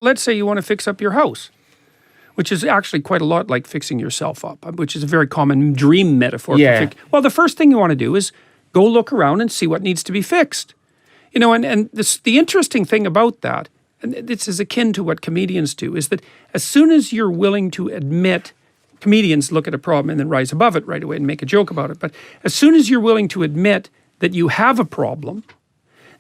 Let's say you want to fix up your house, which is actually quite a lot like fixing yourself up, which is a very common dream metaphor. Yeah. Well, the first thing you want to do is go look around and see what needs to be fixed. You know, and the interesting thing about that, and this is akin to what comedians do, is that as soon as you're willing to admit, comedians look at a problem and then rise above it right away and make a joke about it, but as soon as you're willing to admit that you have a problem,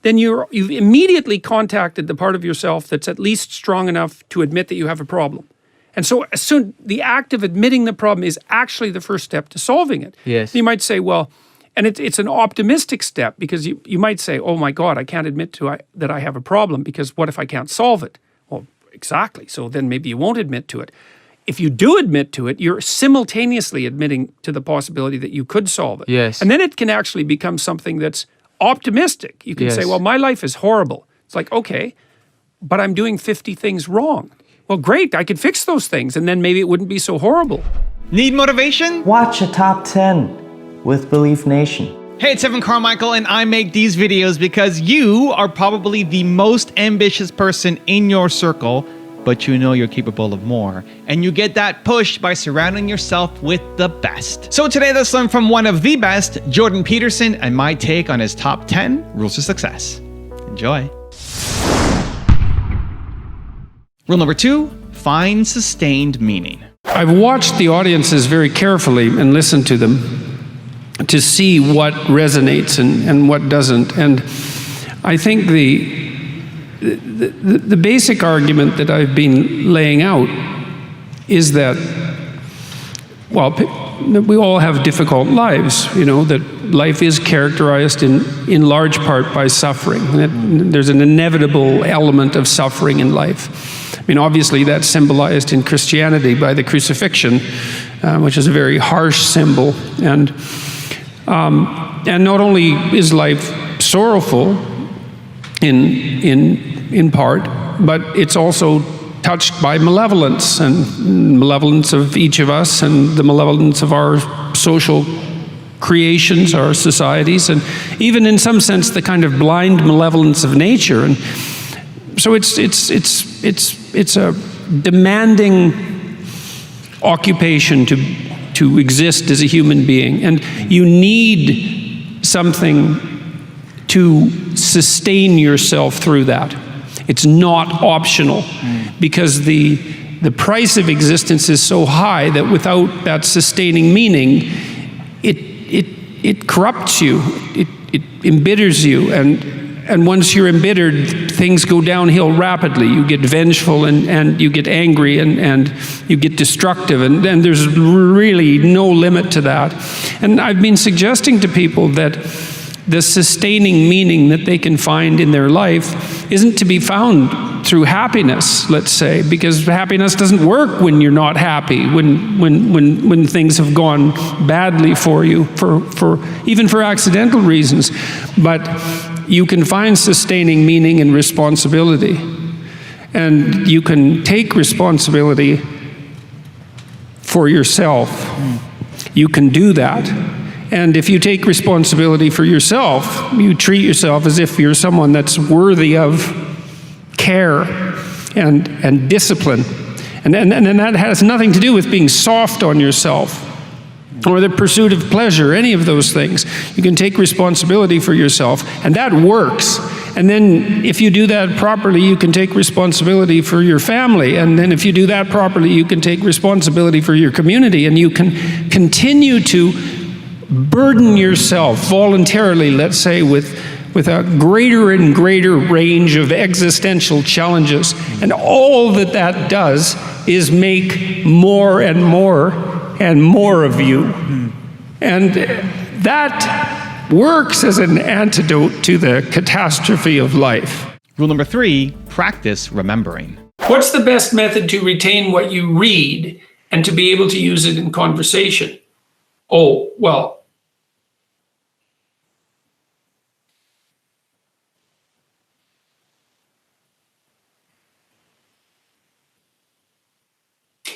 then you've immediately contacted the part of yourself that's at least strong enough to admit that you have a problem. And so as soon the act of admitting the problem is actually the first step to solving it. Yes. You might say, well, and it's an optimistic step, because you might say, oh my God, I can't admit that I have a problem, because what if I can't solve it? Well, exactly. So then maybe you won't admit to it. If you do admit to it, you're simultaneously admitting to the possibility that you could solve it. Yes. And then it can actually become something that's optimistic. You can say, well, my life is horrible. It's like, okay, but I'm doing 50 things wrong. Well, great, I could fix those things, and then maybe it wouldn't be so horrible. Need motivation? Watch a top 10 with Belief Nation. Hey, it's Evan Carmichael, and I make these videos because you are probably the most ambitious person in your circle, but you know you're capable of more. And you get that push by surrounding yourself with the best. So today, let's learn from one of the best, Jordan Peterson, and my take on his top 10 rules of success. Enjoy. Rule number 2, find sustained meaning. I've watched the audiences very carefully and listened to them to see what resonates and what doesn't. And I think the basic argument that I've been laying out is that, well, we all have difficult lives, you know, that life is characterized in large part by suffering. That there's an inevitable element of suffering in life. I mean, obviously that's symbolized in Christianity by the crucifixion, which is a very harsh symbol. And not only is life sorrowful in part, but it's also touched by malevolence, and malevolence of each of us, and the malevolence of our social creations, our societies, and even in some sense the kind of blind malevolence of nature. And so it's a demanding occupation to exist as a human being, and you need something to sustain yourself through that. It's not optional, because the price of existence is so high that without that sustaining meaning, it corrupts you, it embitters you, and once you're embittered, things go downhill rapidly. You get vengeful, and you get angry, and you get destructive, and there's really no limit to that. And I've been suggesting to people that the sustaining meaning that they can find in their life isn't to be found through happiness, let's say, because happiness doesn't work when you're not happy, when things have gone badly for you, even for accidental reasons. But you can find sustaining meaning in responsibility, and you can take responsibility for yourself. You can do that. And if you take responsibility for yourself, you treat yourself as if you're someone that's worthy of care and discipline. And that has nothing to do with being soft on yourself or the pursuit of pleasure, any of those things. You can take responsibility for yourself, and that works. And then if you do that properly, you can take responsibility for your family. And then if you do that properly, you can take responsibility for your community, and you can continue to burden yourself voluntarily, let's say, with a greater and greater range of existential challenges. And all that does is make more and more and more of you. And that works as an antidote to the catastrophe of life. Rule number 3, practice remembering. What's the best method to retain what you read and to be able to use it in conversation? Oh, well,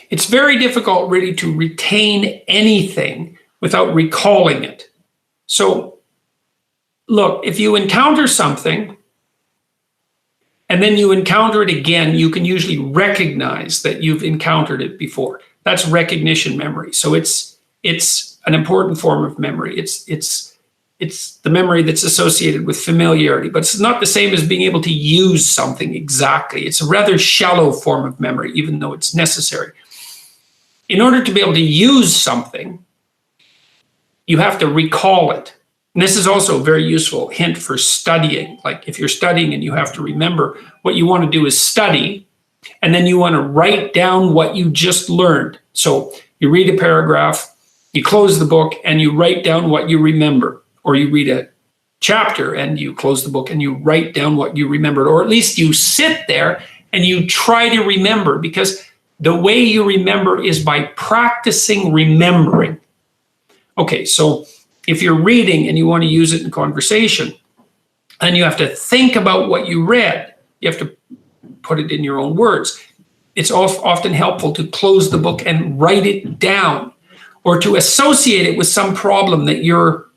it's very difficult really to retain anything without recalling it. So look, if you encounter something and then you encounter it again, you can usually recognize that you've encountered it before. That's recognition memory. So it's an important form of memory. It's the memory that's associated with familiarity, but it's not the same as being able to use something exactly. It's a rather shallow form of memory, even though it's necessary. In order to be able to use something, you have to recall it. And this is also a very useful hint for studying. Like if you're studying and you have to remember, what you want to do is study, and then you want to write down what you just learned. So you read a paragraph, you close the book, and you write down what you remember. Or you read a chapter and you close the book and you write down what you remembered. Or at least you sit there and you try to remember, because the way you remember is by practicing remembering. Okay, so if you're reading and you want to use it in conversation, then you have to think about what you read. You have to put it in your own words. It's often helpful to close the book and write it down, or to associate it with some problem that you're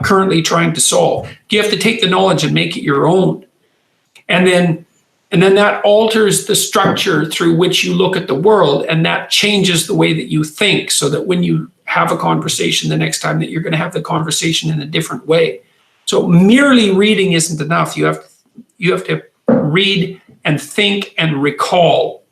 currently trying to solve. You have to take the knowledge and make it your own. And then that alters the structure through which you look at the world, and that changes the way that you think, so that when you have a conversation the next time, that you're going to have the conversation in a different way. So merely reading isn't enough. You have to read and think and recall.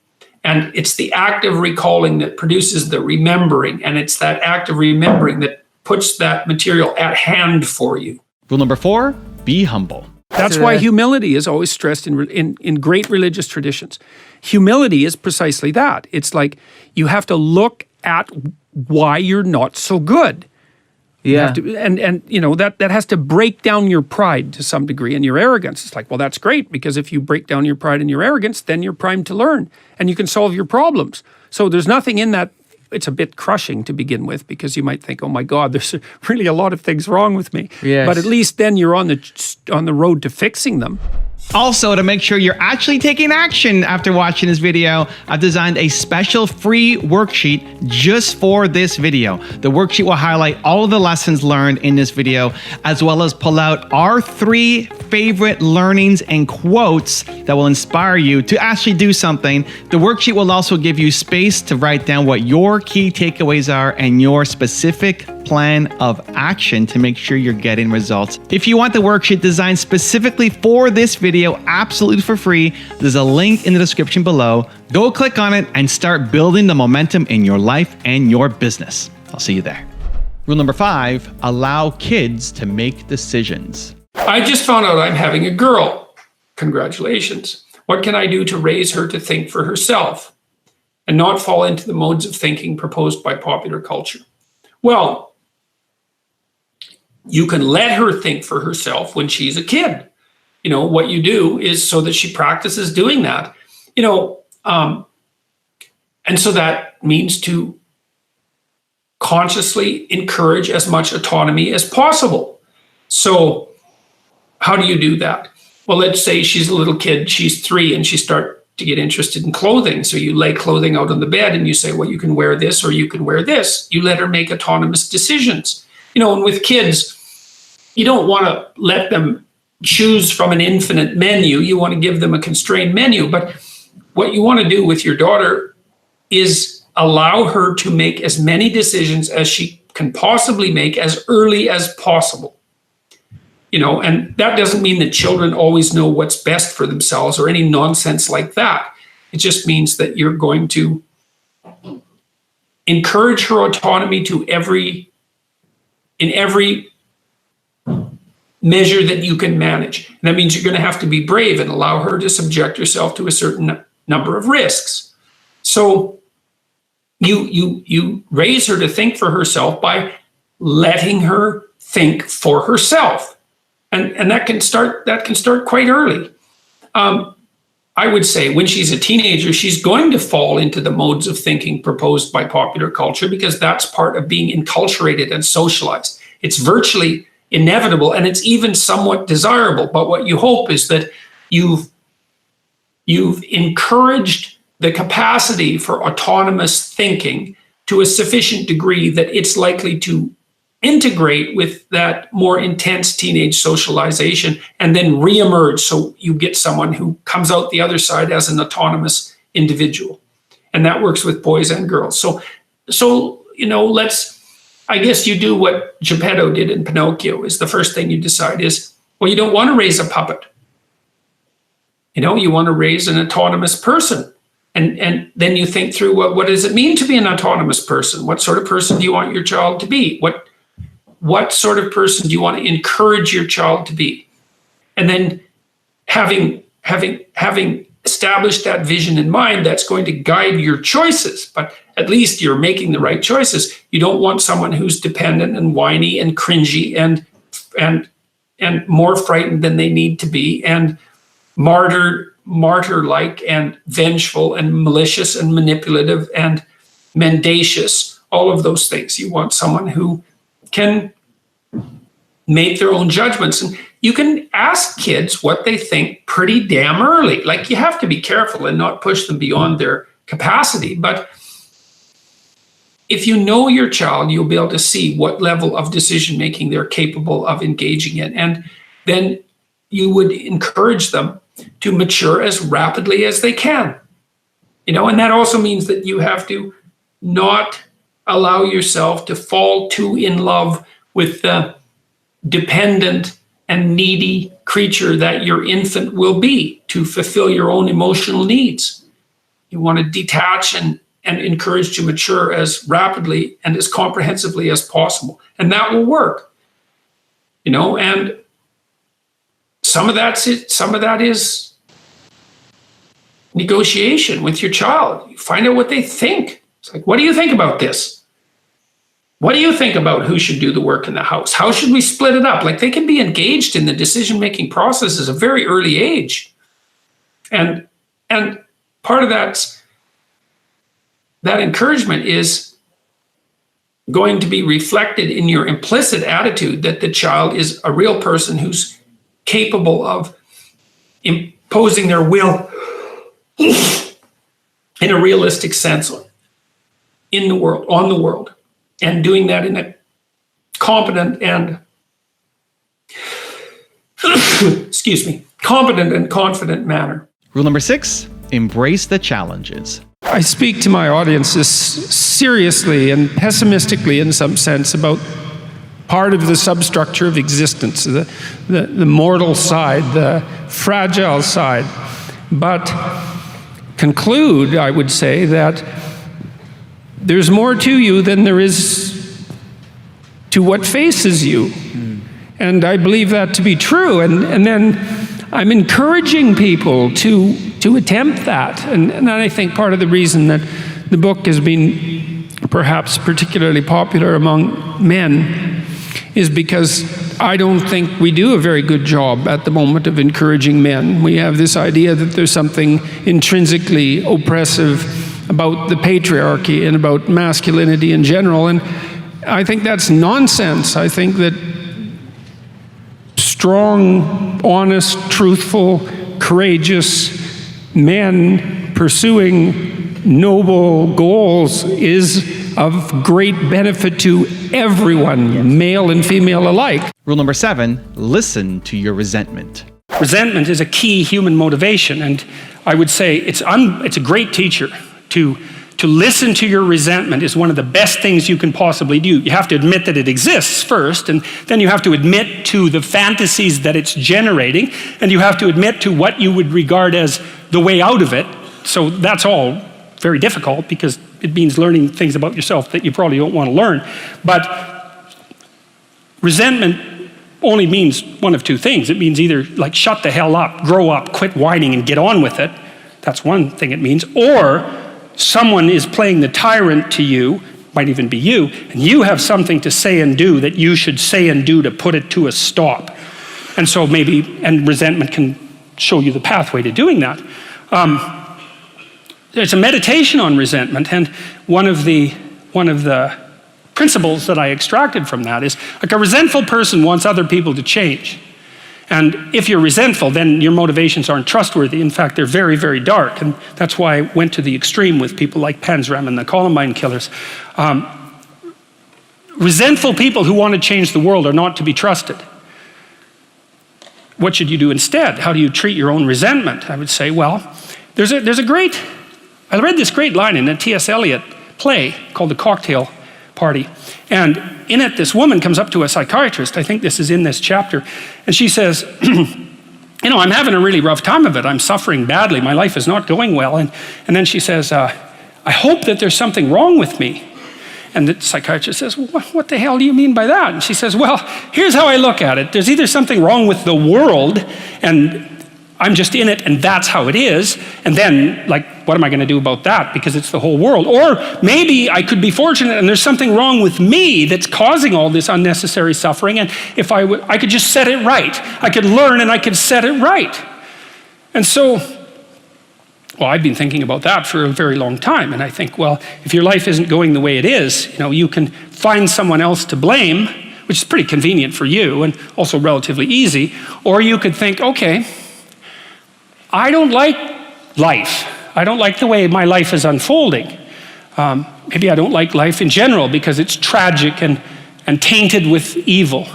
And it's the act of recalling that produces the remembering, and it's that act of remembering that puts that material at hand for you. Rule number 4, be humble. That's why humility is always stressed in great religious traditions. Humility is precisely that. It's like you have to look at why you're not so good. Yeah. And you know, that has to break down your pride to some degree and your arrogance. It's like, well, that's great, because if you break down your pride and your arrogance, then you're primed to learn and you can solve your problems. So there's nothing in that. It's a bit crushing to begin with, because you might think, oh my God, there's really a lot of things wrong with me. Yes. But at least then you're on the road to fixing them. Also, to make sure you're actually taking action after watching this video, I've designed a special free worksheet just for this video. The worksheet will highlight all of the lessons learned in this video, as well as pull out our 3 favorite learnings and quotes that will inspire you to actually do something. The worksheet will also give you space to write down what your key takeaways are and your specific plan of action to make sure you're getting results. If you want the worksheet designed specifically for this video, absolutely for free, there's a link in the description below. Go click on it and start building the momentum in your life and your business. I'll see you there. Rule number 5, allow kids to make decisions. I just found out I'm having a girl. Congratulations. What can I do to raise her to think for herself and not fall into the modes of thinking proposed by popular culture? Well, you can let her think for herself when she's a kid. You know, what you do is so that she practices doing that, you know, and so that means to consciously encourage as much autonomy as possible. So how do you do that? Well, let's say she's a little kid, she's 3, and she starts to get interested in clothing. So you lay clothing out on the bed and you say, well, you can wear this or you can wear this. You let her make autonomous decisions. You know, and with kids, you don't want to let them choose from an infinite menu. You want to give them a constrained menu. But what you want to do with your daughter is allow her to make as many decisions as she can possibly make as early as possible. You know, and that doesn't mean that children always know what's best for themselves or any nonsense like that. It just means that you're going to encourage her autonomy to in every measure that you can manage. And that means you're going to have to be brave and allow her to subject herself to a certain number of risks. So you raise her to think for herself by letting her think for herself. And that can start quite early. I would say when she's a teenager, she's going to fall into the modes of thinking proposed by popular culture, because that's part of being enculturated and socialized. It's virtually inevitable, and it's even somewhat desirable. But what you hope is that you've encouraged the capacity for autonomous thinking to a sufficient degree that it's likely to integrate with that more intense teenage socialization and then reemerge, so you get someone who comes out the other side as an autonomous individual. And that works with boys and girls. So I guess you do what Geppetto did in Pinocchio. Is the first thing you decide is, well, you don't want to raise a puppet. You want to raise an autonomous person. And then you think through, what does it mean to be an autonomous person? What sort of person do you want your child to be? What sort of person do you want to encourage your child to be? And then having established that vision in mind, that's going to guide your choices, but at least you're making the right choices. You don't want someone who's dependent and whiny and cringy and more frightened than they need to be, and martyr-like and vengeful and malicious and manipulative and mendacious, all of those things. You want someone who can make their own judgments. And you can ask kids what they think pretty damn early. Like, you have to be careful and not push them beyond their capacity. But if you know your child, you'll be able to see what level of decision-making they're capable of engaging in. And then you would encourage them to mature as rapidly as they can. And that also means that you have to not allow yourself to fall too in love with the dependent and needy creature that your infant will be to fulfill your own emotional needs. You want to detach and encourage to mature as rapidly and as comprehensively as possible. And that will work. And some of that is negotiation with your child. You find out what they think. It's like, what do you think about this? What do you think about who should do the work in the house? How should we split it up? Like, they can be engaged in the decision-making process at a very early age. And part of that encouragement is going to be reflected in your implicit attitude that the child is a real person who's capable of imposing their will in a realistic sense in the world, on the world, and doing that in a competent and competent and confident manner. Rule number 6, embrace the challenges. I speak to my audiences seriously and pessimistically, in some sense, about part of the substructure of existence, the mortal side, the fragile side, but conclude, I would say, that there's more to you than there is to what faces you. And I believe that to be true. And then I'm encouraging people to attempt that. And I think part of the reason that the book has been perhaps particularly popular among men is because I don't think we do a very good job at the moment of encouraging men. We have this idea that there's something intrinsically oppressive about the patriarchy and about masculinity in general, and I think that's nonsense. I think that strong, honest, truthful, courageous men pursuing noble goals is of great benefit to everyone, male and female alike. Rule number 7, listen to your resentment. Resentment is a key human motivation, and I would say it's a great teacher. To listen to your resentment is one of the best things you can possibly do. You have to admit that it exists first, and then you have to admit to the fantasies that it's generating, and you have to admit to what you would regard as the way out of it. So that's all very difficult, because it means learning things about yourself that you probably don't want to learn. But resentment only means one of two things. It means either like shut the hell up, grow up, quit whining and get on with it. That's one thing it means. Or someone is playing the tyrant to you, might even be you, and you have something to say and do that you should say and do to put it to a stop. And so and resentment can show you the pathway to doing that. There's a meditation on resentment, and one of the principles that I extracted from that is, like, a resentful person wants other people to change. And if you're resentful, then your motivations aren't trustworthy. In fact, they're very, very dark. And that's why I went to the extreme with people like Panzram and the Columbine killers. resentful people who want to change the world are not to be trusted. What should you do instead? How do you treat your own resentment? I would say, well, I read this great line in a T.S. Eliot play called The Cocktail Party. And in it, this woman comes up to a psychiatrist. I think this is in this chapter. And she says, you know, I'm having a really rough time of it. I'm suffering badly. My life is not going well. And then she says, I hope that there's something wrong with me. And the psychiatrist says, well, what the hell do you mean by that? And she says, well, here's how I look at it. There's either something wrong with the world, and I'm just in it, and that's how it is. And then, like, what am I going to do about that? Because it's the whole world. Or maybe I could be fortunate, and there's something wrong with me that's causing all this unnecessary suffering. And if I could just set it right. I could learn, and I could set it right. And so, well, I've been thinking about that for a very long time. And I think, well, if your life isn't going the way it is, you know, you can find someone else to blame, which is pretty convenient for you and also relatively easy. Or you could think, okay, I don't like life. I don't like the way my life is unfolding. Maybe I don't like life in general because it's tragic and tainted with evil.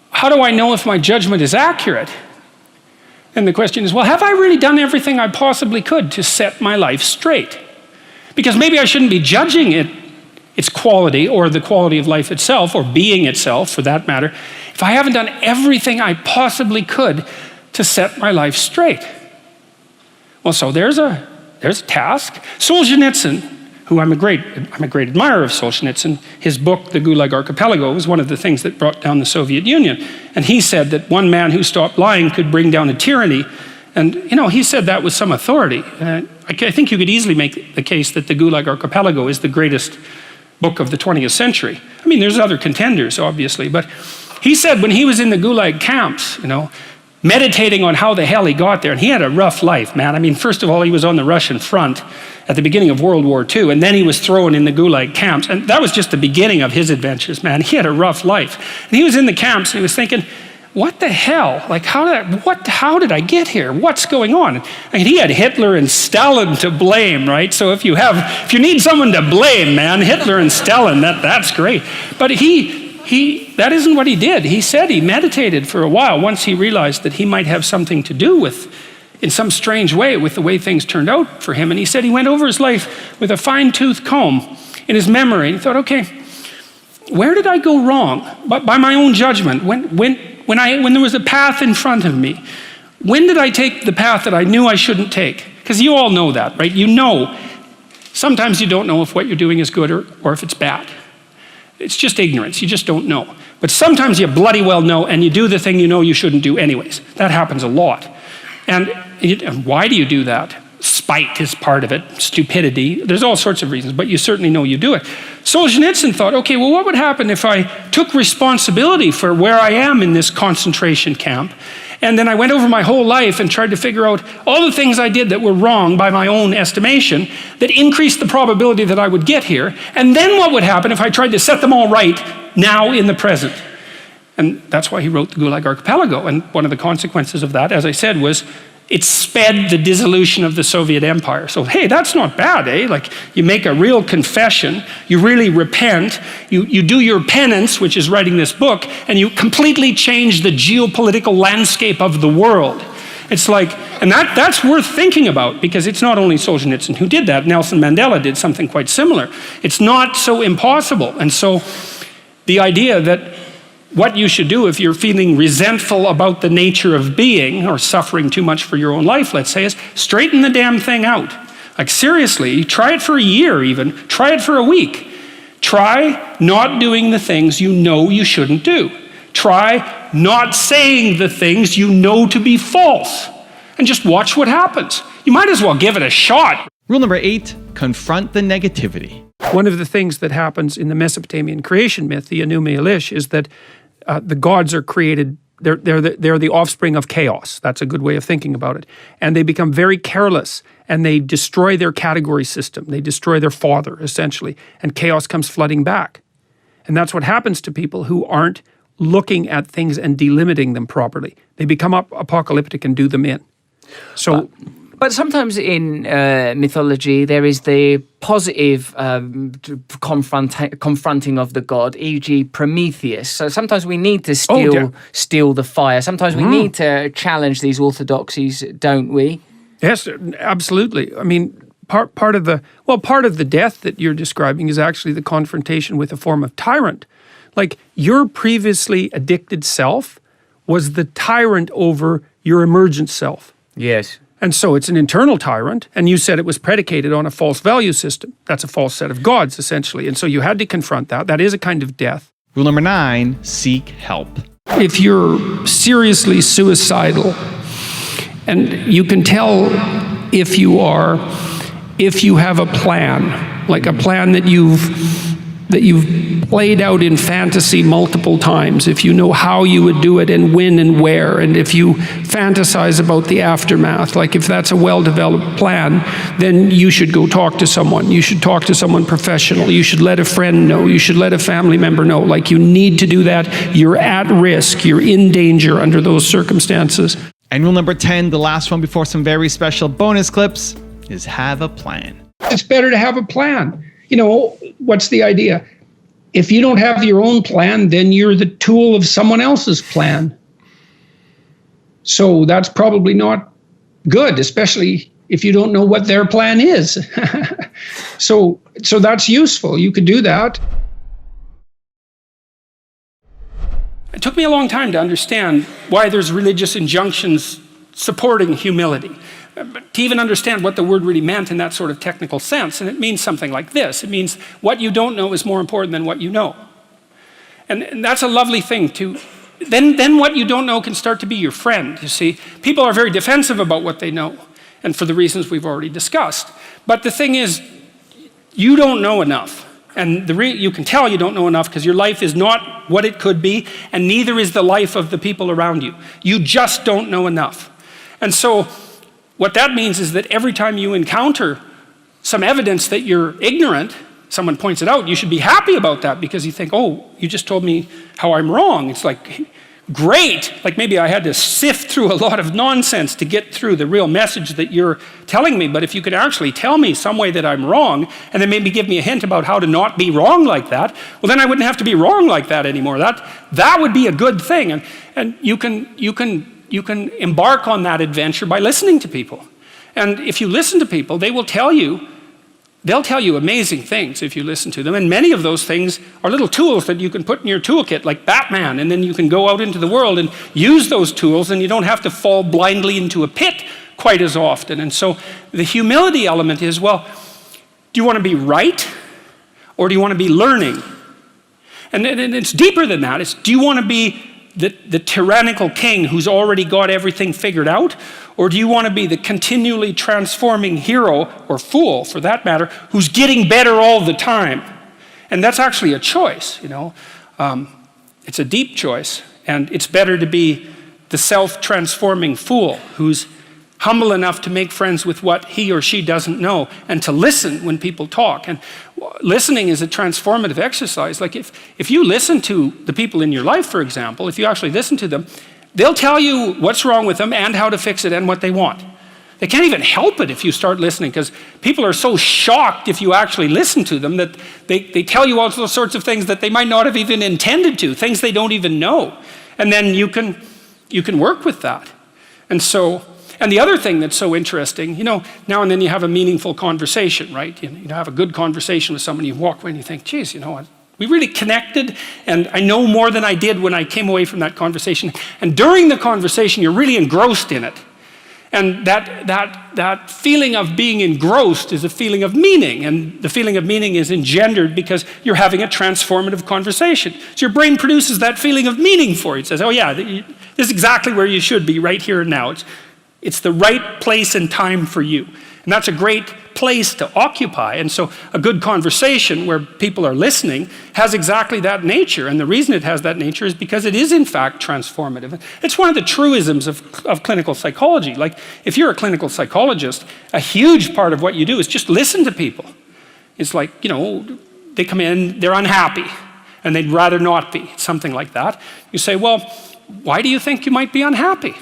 How do I know if my judgment is accurate? And the question is, well, have I really done everything I possibly could to set my life straight? Because maybe I shouldn't be judging its quality or the quality of life itself or being itself, for that matter, if I haven't done everything I possibly could to set my life straight. Well, so there's a task. Solzhenitsyn, who I'm a great admirer of Solzhenitsyn, his book, The Gulag Archipelago, was one of the things that brought down the Soviet Union. And he said that one man who stopped lying could bring down a tyranny. And, you know, he said that with some authority. I think you could easily make the case that The Gulag Archipelago is the greatest book of the 20th century. I mean, there's other contenders, obviously, but he said when he was in the Gulag camps, you know, meditating on how the hell he got there, and he had a rough life, man. I mean, first of all, he was on the Russian front at the beginning of World War II, and then he was thrown in the Gulag camps, and that was just the beginning of his adventures, man. He had a rough life. And he was in the camps, and he was thinking, what the hell? Like, how did I get here? What's going on? I mean, he had Hitler and Stalin to blame, right? So if you need someone to blame, man, Hitler and Stalin, that's great. But that isn't what he did. He said he meditated for a while once he realized that he might have something to do with, in some strange way, with the way things turned out for him. And he said he went over his life with a fine-tooth comb in his memory. And he thought, okay, where did I go wrong? But by my own judgment, when there was a path in front of me, when did I take the path that I knew I shouldn't take? Because you all know that, right? You know, sometimes you don't know if what you're doing is good or if it's bad. It's just ignorance, you just don't know. But sometimes you bloody well know, and you do the thing you know you shouldn't do anyways. That happens a lot. And why do you do that? Spite is part of it, stupidity. There's all sorts of reasons, but you certainly know you do it. Solzhenitsyn thought, okay, well, what would happen if I took responsibility for where I am in this concentration camp, and then I went over my whole life and tried to figure out all the things I did that were wrong by my own estimation that increased the probability that I would get here, and then what would happen if I tried to set them all right now in the present? And that's why he wrote The Gulag Archipelago, and one of the consequences of that, as I said, was it sped the dissolution of the Soviet Empire. So, hey, that's not bad, eh? Like, you make a real confession, you really repent, you do your penance, which is writing this book, and you completely change the geopolitical landscape of the world. It's like, and that's worth thinking about, because it's not only Solzhenitsyn who did that. Nelson Mandela did something quite similar. It's not so impossible. And so the idea that what you should do if you're feeling resentful about the nature of being or suffering too much for your own life, let's say, is straighten the damn thing out. Like, seriously, try it for a year even. Try it for a week. Try not doing the things you know you shouldn't do. Try not saying the things you know to be false. And just watch what happens. You might as well give it a shot. Rule number 8, confront the negativity. One of the things that happens in the Mesopotamian creation myth, the Enuma Elish, is that the gods are created, they're the offspring of chaos. That's a good way of thinking about it. And they become very careless, and they destroy their category system. They destroy their father, essentially, and chaos comes flooding back. And that's what happens to people who aren't looking at things and delimiting them properly. They become apocalyptic and do them in. So But sometimes in mythology, there is the positive confronting of the god, e.g. Prometheus. So sometimes we need to steal the fire. Sometimes we need to challenge these orthodoxies, don't we? Yes, absolutely. I mean, part of the death that you're describing is actually the confrontation with a form of tyrant. Like, your previously addicted self was the tyrant over your emergent self. Yes. And so it's an internal tyrant, and you said it was predicated on a false value system. That's a false set of gods, essentially. And so you had to confront that. That is a kind of death. Rule number 9, seek help. If you're seriously suicidal, and you can tell if you have a plan, like a plan that you've played out in fantasy multiple times, if you know how you would do it and when and where, and if you fantasize about the aftermath, like if that's a well-developed plan, then you should go talk to someone. You should talk to someone professional. You should let a friend know. You should let a family member know. Like, you need to do that. You're at risk. You're in danger under those circumstances. And rule number 10, the last one before some very special bonus clips, is have a plan. It's better to have a plan. You know, what's the idea? If you don't have your own plan, then you're the tool of someone else's plan. So that's probably not good, especially if you don't know what their plan is. So that's useful. You could do that. It took me a long time to understand why there's religious injunctions supporting humility, to even understand what the word really meant in that sort of technical sense. And it means something like this. It means what you don't know is more important than what you know. And that's a lovely thing to, then what you don't know can start to be your friend, you see. People are very defensive about what they know, and for the reasons we've already discussed. But the thing is, you don't know enough. And you can tell you don't know enough because your life is not what it could be, and neither is the life of the people around you. You just don't know enough. And so what that means is that every time you encounter some evidence that you're ignorant, someone points it out, you should be happy about that, because you think, oh, you just told me how I'm wrong. It's like, great. Like, maybe I had to sift through a lot of nonsense to get through the real message that you're telling me. But if you could actually tell me some way that I'm wrong, and then maybe give me a hint about how to not be wrong like that, well, then I wouldn't have to be wrong like that anymore. That would be a good thing. And you can embark on that adventure by listening to people. And if you listen to people, they'll tell you amazing things if you listen to them. And many of those things are little tools that you can put in your toolkit, like Batman, and then you can go out into the world and use those tools, and you don't have to fall blindly into a pit quite as often. And so the humility element is, well, do you want to be right, or do you want to be learning? And it's deeper than that. It's, do you want to be the tyrannical king who's already got everything figured out? Or do you want to be the continually transforming hero, or fool for that matter, who's getting better all the time? And that's actually a choice, you know. It's a deep choice. And it's better to be the self-transforming fool who's humble enough to make friends with what he or she doesn't know, and to listen when people talk. And listening is a transformative exercise. Like, if you listen to the people in your life, for example, if you actually listen to them, they'll tell you what's wrong with them and how to fix it and what they want. They can't even help it if you start listening, because people are so shocked if you actually listen to them that they tell you all sorts of things that they might not have even intended to, things they don't even know. And then you can work with that. And the other thing that's so interesting, you know, now and then you have a meaningful conversation, right? You have a good conversation with someone, you walk away and you think, geez, you know what? We really connected, and I know more than I did when I came away from that conversation. And during the conversation, you're really engrossed in it. And that feeling of being engrossed is a feeling of meaning, and the feeling of meaning is engendered because you're having a transformative conversation. So your brain produces that feeling of meaning for you. It says, oh yeah, this is exactly where you should be right here and now. It's the right place and time for you. And that's a great place to occupy. And so a good conversation where people are listening has exactly that nature. And the reason it has that nature is because it is in fact transformative. It's one of the truisms of clinical psychology. Like, if you're a clinical psychologist, a huge part of what you do is just listen to people. It's like, you know, they come in, they're unhappy, and they'd rather not be, something like that. You say, well, why do you think you might be unhappy?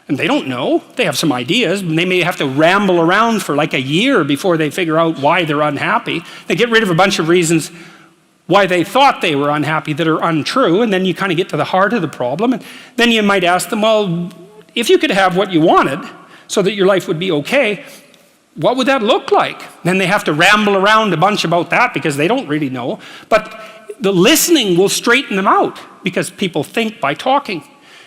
And they don't know. They have some ideas, and they may have to ramble around for like a year before they figure out why they're unhappy. They get rid of a bunch of reasons why they thought they were unhappy that are untrue, and then you kind of get to the heart of the problem. And then you might ask them, well, if you could have what you wanted so that your life would be okay, what would that look like? Then they have to ramble around a bunch about that because they don't really know. But the listening will straighten them out because people think by talking.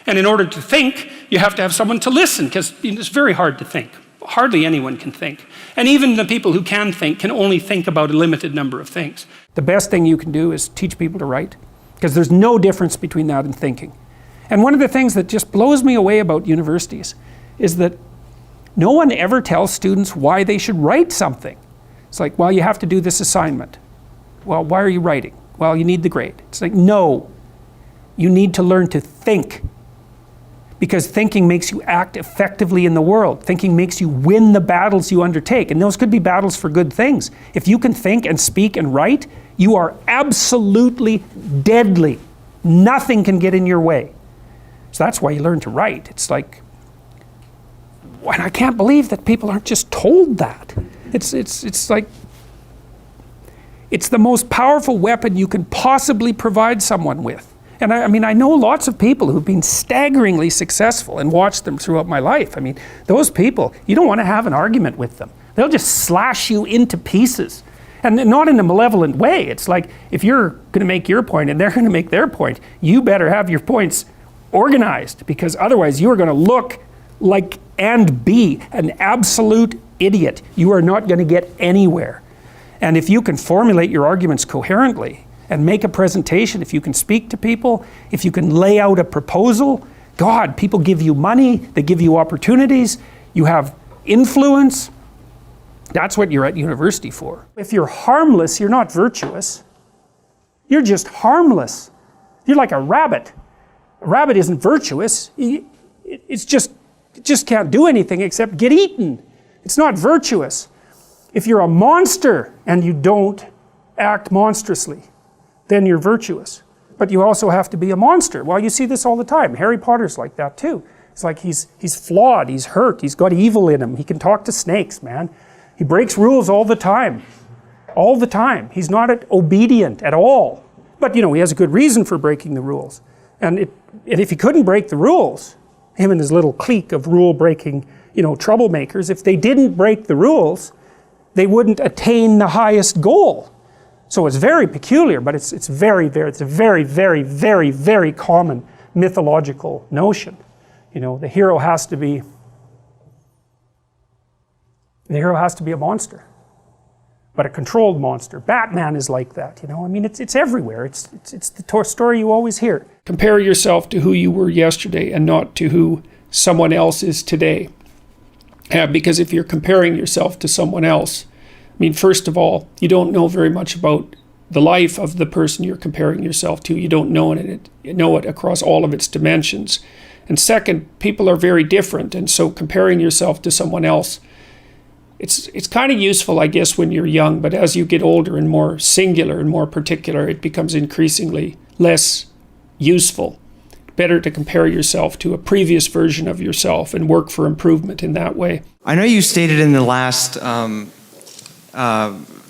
And in order to think, you have to have someone to listen because it's very hard to think. Hardly anyone can think. And even the people who can think can only think about a limited number of things. The best thing you can do is teach people to write because there's no difference between that and thinking. And one of the things that just blows me away about universities is that no one ever tells students why they should write something. It's like, well, you have to do this assignment. Well, why are you writing? Well, you need the grade. It's like, no, you need to learn to think. Because thinking makes you act effectively in the world. Thinking makes you win the battles you undertake. And those could be battles for good things. If you can think and speak and write, you are absolutely deadly. Nothing can get in your way. So that's why you learn to write. It's like, and I can't believe that people aren't just told that. It's like, it's the most powerful weapon you can possibly provide someone with. And I mean, I know lots of people who've been staggeringly successful and watched them throughout my life. I mean, those people, you don't want to have an argument with them. They'll just slash you into pieces. And not in a malevolent way. It's like, if you're going to make your point and they're going to make their point, you better have your points organized, because otherwise you are going to look like and be an absolute idiot. You are not going to get anywhere. And if you can formulate your arguments coherently and make a presentation, if you can speak to people, if you can lay out a proposal, God, people give you money, they give you opportunities, you have influence. That's what you're at university for. If you're harmless, you're not virtuous. You're just harmless. You're like a rabbit. A rabbit isn't virtuous. It just can't do anything except get eaten. It's not virtuous. If you're a monster and you don't act monstrously, then you're virtuous. But you also have to be a monster. Well, you see this all the time. Harry Potter's like that too. It's like he's flawed, he's hurt, he's got evil in him. He can talk to snakes, man. He breaks rules all the time. All the time. He's not obedient at all. But you know, he has a good reason for breaking the rules. And if he couldn't break the rules, him and his little clique of rule-breaking, you know, troublemakers, if they didn't break the rules, they wouldn't attain the highest goal. So it's very peculiar, but it's a very, very common mythological notion. You know, the hero has to be a monster, but a controlled monster. Batman is like that, you know. I mean, it's everywhere. It's the story you always hear. Compare yourself to who you were yesterday and not to who someone else is today. Because if you're comparing yourself to someone else, I mean, first of all, you don't know very much about the life of the person you're comparing yourself to. You don't know it across all of its dimensions. And second, people are very different, and so comparing yourself to someone else, it's kind of useful, I guess, when you're young, but as you get older and more singular and more particular, it becomes increasingly less useful. Better to compare yourself to a previous version of yourself and work for improvement in that way. I know you stated in the last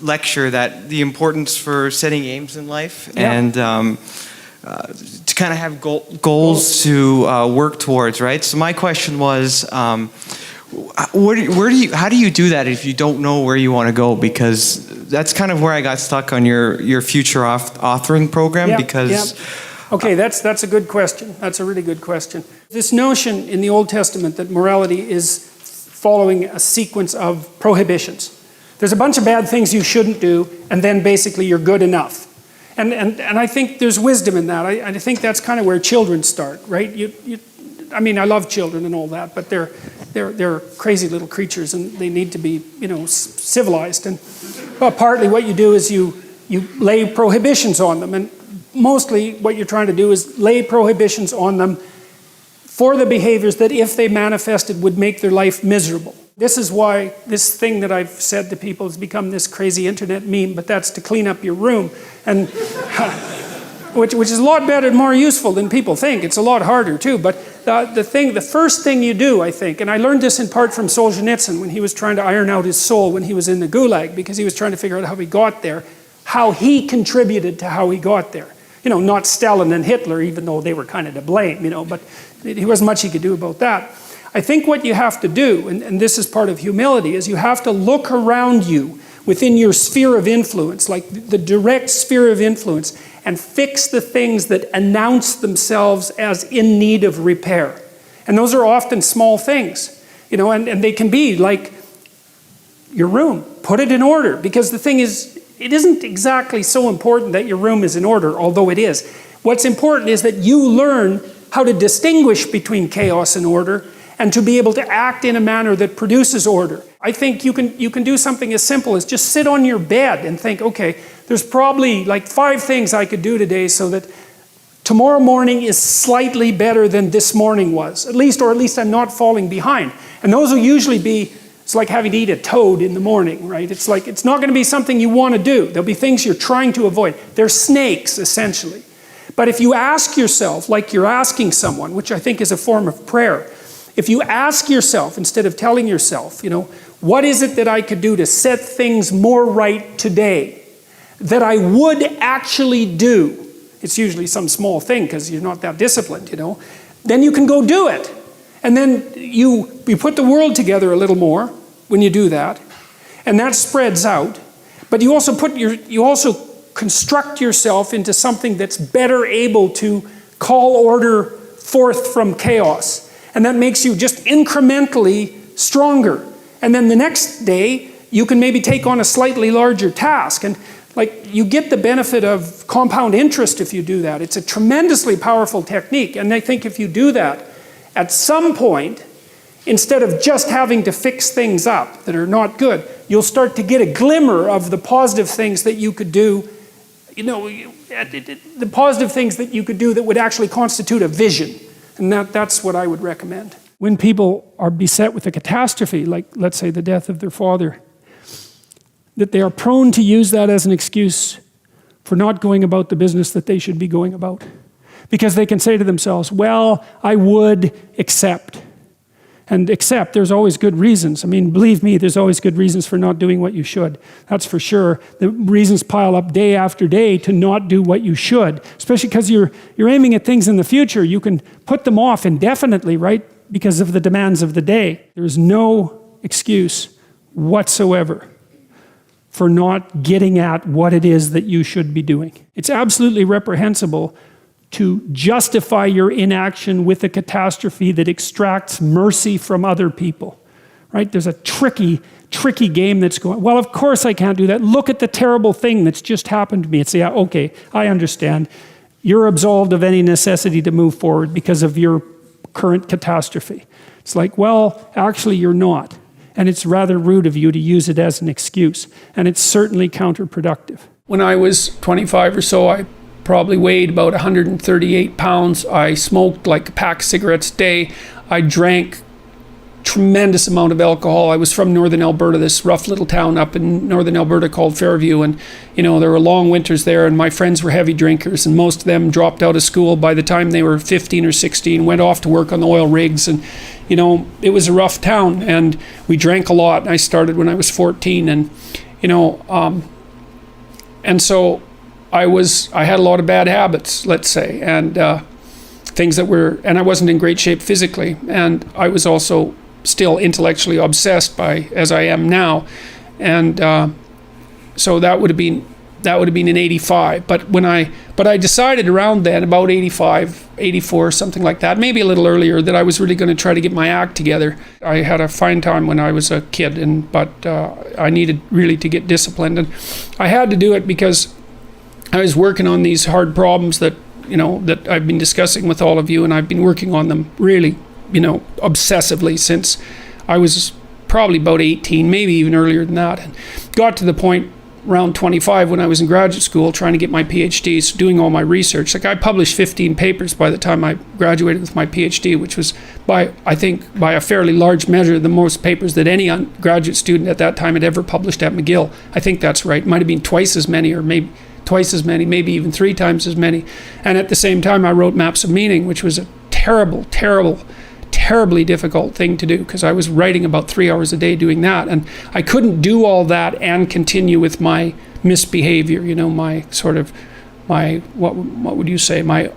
lecture that the importance for setting aims in life and to kind of have goals to work towards, right? So my question was, how do you do that if you don't know where you want to go? Because that's kind of where I got stuck on your future authoring program. Okay, that's a good question. That's a really good question. This notion in the Old Testament that morality is following a sequence of prohibitions. There's a bunch of bad things you shouldn't do, and then basically you're good enough. And I think there's wisdom in that. I think that's kind of where children start, right? I mean, I love children and all that, but they're crazy little creatures, and they need to be, you know, civilized. And partly what you do is you lay prohibitions on them, and mostly what you're trying to do is lay prohibitions on them for the behaviors that, if they manifested, would make their life miserable. This is why this thing that I've said to people has become this crazy internet meme, but that's to clean up your room. And which is a lot better and more useful than people think. It's a lot harder too, but the first thing you do, I think, and I learned this in part from Solzhenitsyn when he was trying to iron out his soul when he was in the Gulag, because he was trying to figure out how he got there, how he contributed to how he got there. You know, not Stalin and Hitler, even though they were kind of to blame, you know, but there wasn't much he could do about that. I think what you have to do, and this is part of humility, is you have to look around you within your sphere of influence, like the direct sphere of influence, and fix the things that announce themselves as in need of repair. And those are often small things, you know, and they can be like your room. Put it in order, because the thing is, it isn't exactly so important that your room is in order, although it is. What's important is that you learn how to distinguish between chaos and order, and to be able to act in a manner that produces order. I think you can do something as simple as just sit on your bed and think, okay, there's probably like 5 things I could do today so that tomorrow morning is slightly better than this morning was, or at least I'm not falling behind. And those will usually be, it's like having to eat a toad in the morning, right? It's like, it's not gonna be something you wanna do. There'll be things you're trying to avoid. They're snakes, essentially. But if you ask yourself, like you're asking someone, which I think is a form of prayer, if you ask yourself, instead of telling yourself, you know, what is it that I could do to set things more right today that I would actually do? It's usually some small thing because you're not that disciplined, you know. Then you can go do it. And then you put the world together a little more when you do that. And that spreads out. But you also construct yourself into something that's better able to call order forth from chaos. And that makes you just incrementally stronger. And then the next day, you can maybe take on a slightly larger task. And like, you get the benefit of compound interest if you do that. It's a tremendously powerful technique. And I think if you do that, at some point, instead of just having to fix things up that are not good, you'll start to get a glimmer of the positive things that you could do, you know, the positive things that you could do that would actually constitute a vision. And that's what I would recommend. When people are beset with a catastrophe, like let's say the death of their father, that they are prone to use that as an excuse for not going about the business that they should be going about. Because they can say to themselves, well, I would accept. And accept, there's always good reasons. I mean, believe me, there's always good reasons for not doing what you should. That's for sure. The reasons pile up day after day to not do what you should, especially because you're aiming at things in the future. You can put them off indefinitely, right? Because of the demands of the day. There is no excuse whatsoever for not getting at what it is that you should be doing. It's absolutely reprehensible to justify your inaction with a catastrophe that extracts mercy from other people, right? There's a tricky game that's going, well, of course I can't do that. Look at the terrible thing that's just happened to me. It's, yeah, okay, I understand. You're absolved of any necessity to move forward because of your current catastrophe. It's like, well, actually you're not. And it's rather rude of you to use it as an excuse. And it's certainly counterproductive. When I was 25 or so, I probably weighed about 138 pounds. I smoked like a pack of cigarettes a day. I drank tremendous amount of alcohol. I was from northern Alberta, this rough little town up in northern Alberta called Fairview, and you know, there were long winters there, and my friends were heavy drinkers, and most of them dropped out of school by the time they were 15 or 16, went off to work on the oil rigs, and you know, it was a rough town, and we drank a lot. I started when I was 14, and you know, and so I had a lot of bad habits, let's say, and things that were, and I wasn't in great shape physically, and I was also still intellectually obsessed by, as I am now, and so that would have been in 85. But I decided around then, about 85, 84, something like that, maybe a little earlier, that I was really going to try to get my act together. I had a fine time when I was a kid, but I needed really to get disciplined, and I had to do it because I was working on these hard problems that, you know, that I've been discussing with all of you, and I've been working on them really, you know, obsessively since I was probably about 18, maybe even earlier than that. And got to the point around 25 when I was in graduate school trying to get my PhD, doing all my research. Like, I published 15 papers by the time I graduated with my PhD, which was I think by a fairly large measure the most papers that any graduate student at that time had ever published at McGill. I think that's right. It might have been twice as many, or maybe twice as many, maybe even 3 times as many. And at the same time, I wrote Maps of Meaning, which was a terribly difficult thing to do, because I was writing about 3 hours a day doing that. And I couldn't do all that and continue with my misbehavior, you know, my sort of, what would you say, my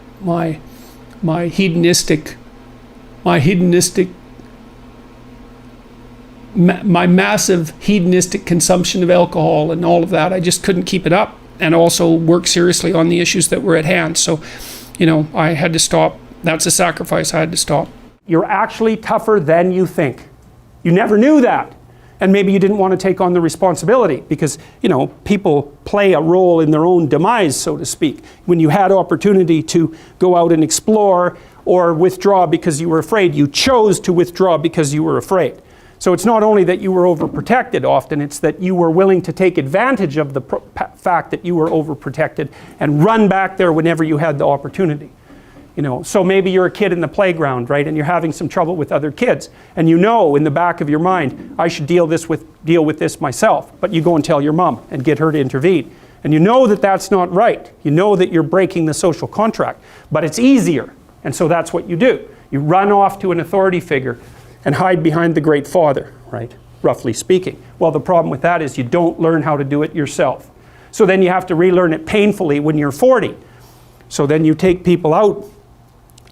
hedonistic, my massive hedonistic consumption of alcohol and all of that. I just couldn't keep it up, and also work seriously on the issues that were at hand. So, you know, I had to stop. That's a sacrifice. I had to stop. You're actually tougher than you think. You never knew that. And maybe you didn't want to take on the responsibility because, you know, people play a role in their own demise, so to speak. When you had opportunity to go out and explore or withdraw because you were afraid, you chose to withdraw because you were afraid. So it's not only that you were overprotected often, it's that you were willing to take advantage of the fact that you were overprotected and run back there whenever you had the opportunity. You know, so maybe you're a kid in the playground, right, and you're having some trouble with other kids, and you know in the back of your mind, I should deal with this myself, but you go and tell your mom and get her to intervene. And you know that that's not right. You know that you're breaking the social contract, but it's easier, and so that's what you do. You run off to an authority figure and hide behind the great father, right, roughly speaking. Well, the problem with that is you don't learn how to do it yourself. So then you have to relearn it painfully when you're 40. So then you take people out.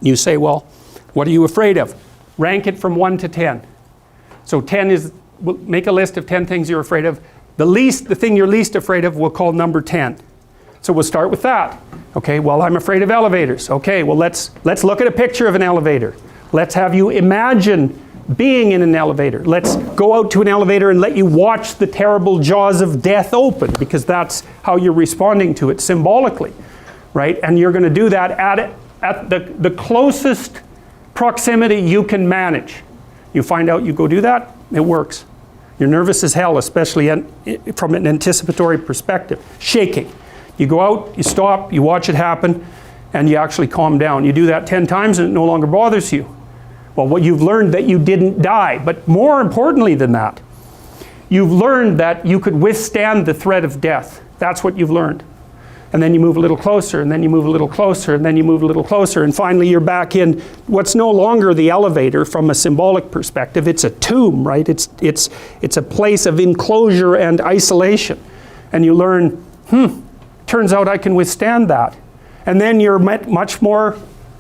You say, well, what are you afraid of? Rank it from 1 to 10. So 10 is, make a list of 10 things you're afraid of. The thing you're least afraid of, we'll call number 10. So we'll start with that. Okay, well, I'm afraid of elevators. Okay, well, let's look at a picture of an elevator. Let's have you imagine being in an elevator. Let's go out to an elevator and let you watch the terrible jaws of death open, because that's how you're responding to it symbolically, right? And you're going to do that at the closest proximity you can manage. You find out, you go do that, it works. You're nervous as hell, especially from an anticipatory perspective. Shaking. You go out, you stop, you watch it happen, and you actually calm down. You do that 10 times and it no longer bothers you. Well, what you've learned that you didn't die, but more importantly than that, you've learned that you could withstand the threat of death. That's what you've learned. And then you move a little closer, and then you move a little closer, and then you move a little closer, and finally you're back in what's no longer the elevator from a symbolic perspective. It's a tomb, right? It's a place of enclosure and isolation. And you learn, turns out I can withstand that. And then you're much more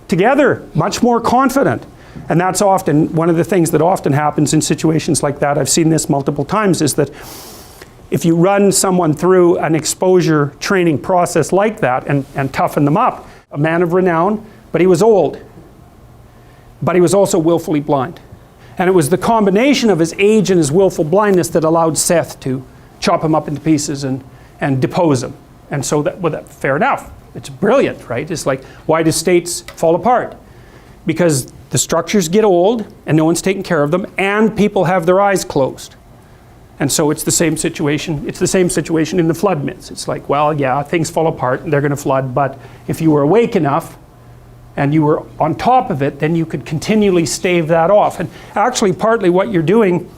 together, much more confident. And that's often, one of the things that often happens in situations like that, I've seen this multiple times, is that if you run someone through an exposure training process like that and toughen them up, a man of renown, but he was old, but he was also willfully blind. And it was the combination of his age and his willful blindness that allowed Seth to chop him up into pieces and depose him. And so fair enough. It's brilliant, right? It's like, why do states fall apart? Because the structures get old and no one's taking care of them, and people have their eyes closed. And so it's the same situation. It's the same situation in the flood myths. It's like, well, yeah, things fall apart and they're going to flood, but if you were awake enough and you were on top of it, then you could continually stave that off. And actually, partly what you're doing,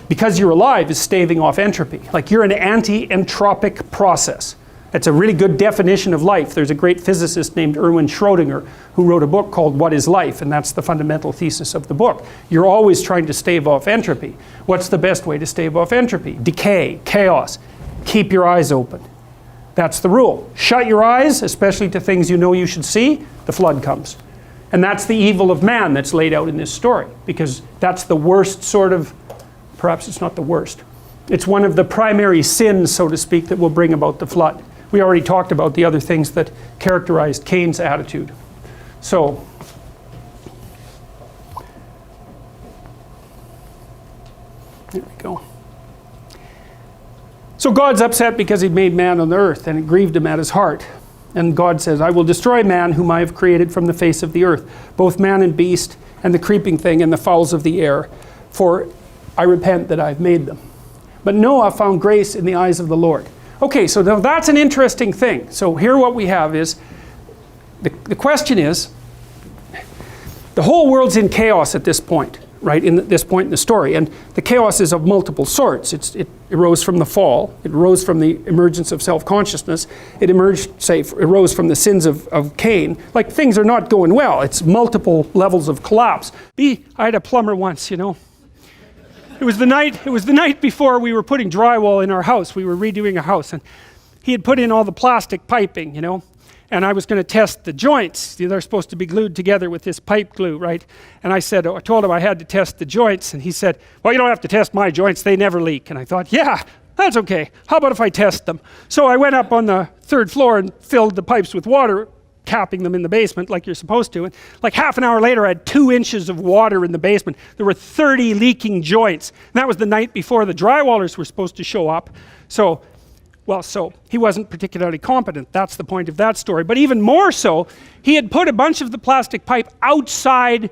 because you're alive, is staving off entropy. Like, you're an anti-entropic process. That's a really good definition of life. There's a great physicist named Erwin Schrödinger who wrote a book called What is Life? And that's the fundamental thesis of the book. You're always trying to stave off entropy. What's the best way to stave off entropy? Decay, chaos. Keep your eyes open. That's the rule. Shut your eyes, especially to things you know you should see, the flood comes. And that's the evil of man that's laid out in this story, because that's the worst sort of, perhaps it's not the worst. It's one of the primary sins, so to speak, that will bring about the flood. We already talked about the other things that characterized Cain's attitude. So, there we go. So God's upset because he made man on the earth, and it grieved him at his heart. And God says, I will destroy man whom I have created from the face of the earth, both man and beast, and the creeping thing, and the fowls of the air, for I repent that I've made them. But Noah found grace in the eyes of the Lord. Okay, so now that's an interesting thing. So here what we have is, the question is, the whole world's in chaos at this point. right, in this point in the story. And the chaos is of multiple sorts. It arose from the fall. It arose from the emergence of self-consciousness. It arose from the sins of Cain. Like, things are not going well. It's multiple levels of collapse. I had a plumber once, you know. It was the night before we were putting drywall in our house. We were redoing a house, and he had put in all the plastic piping, you know. And I was going to test the joints. They're supposed to be glued together with this pipe glue, right? And I told him I had to test the joints, and he said, well, you don't have to test my joints, they never leak. And I thought, yeah, that's okay. How about if I test them? So I went up on the 3rd floor and filled the pipes with water, capping them in the basement like you're supposed to. And like half an hour later, I had 2 inches of water in the basement. There were 30 leaking joints. And that was the night before the drywallers were supposed to show up. So he wasn't particularly competent. That's the point of that story. But even more so, he had put a bunch of the plastic pipe outside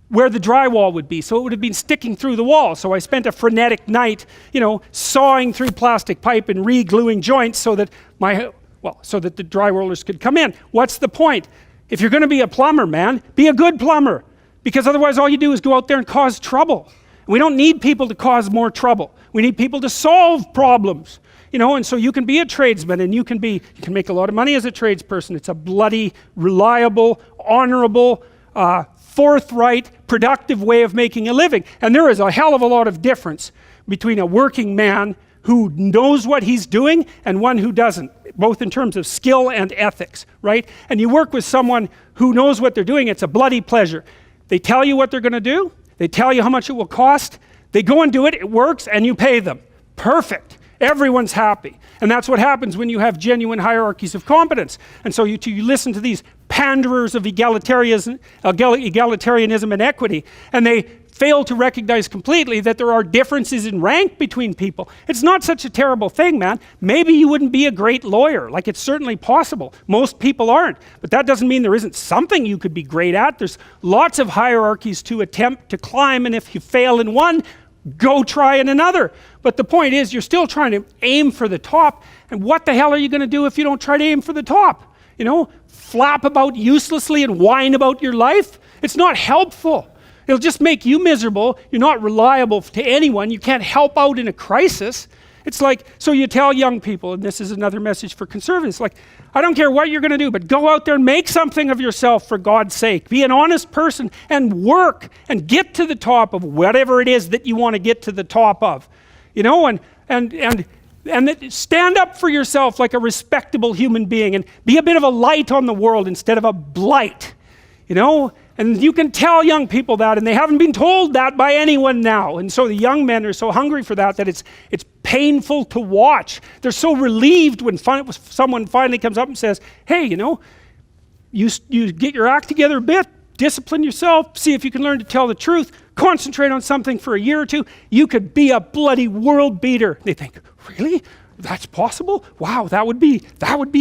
where the drywall would be. So it would have been sticking through the wall. So I spent a frenetic night, you know, sawing through plastic pipe and re-gluing joints so that the drywallers could come in. What's the point? If you're going to be a plumber, man, be a good plumber. Because otherwise all you do is go out there and cause trouble. We don't need people to cause more trouble. We need people to solve problems. You know, and so you can be a tradesman, and you can make a lot of money as a tradesperson. It's a bloody, reliable, honorable, forthright, productive way of making a living. And there is a hell of a lot of difference between a working man who knows what he's doing and one who doesn't, both in terms of skill and ethics, right? And you work with someone who knows what they're doing, it's a bloody pleasure. They tell you what they're going to do, they tell you how much it will cost, they go and do it, it works, and you pay them. Perfect. Everyone's happy. And that's what happens when you have genuine hierarchies of competence. And so you listen to these panderers of egalitarianism and equity, and they fail to recognize completely that there are differences in rank between people. It's not such a terrible thing, man. Maybe you wouldn't be a great lawyer. Like, it's certainly possible. Most people aren't. But that doesn't mean there isn't something you could be great at. There's lots of hierarchies to attempt to climb, and if you fail in one, go try in another. But the point is, you're still trying to aim for the top, and what the hell are you going to do if you don't try to aim for the top? You know, flap about uselessly and whine about your life? It's not helpful. It'll just make you miserable. You're not reliable to anyone. You can't help out in a crisis. It's like, so you tell young people, and this is another message for conservatives, like, I don't care what you're going to do, but go out there and make something of yourself for God's sake. Be an honest person and work and get to the top of whatever it is that you want to get to the top of. You know, and stand up for yourself like a respectable human being and be a bit of a light on the world instead of a blight. You know, and you can tell young people that, and they haven't been told that by anyone now. And so the young men are so hungry for that it's painful to watch. They're so relieved when someone finally comes up and says, hey, you know, you get your act together a bit, discipline yourself, see if you can learn to tell the truth, concentrate on something for a year or two, you could be a bloody world beater. They think, really? That's possible? Wow, that would be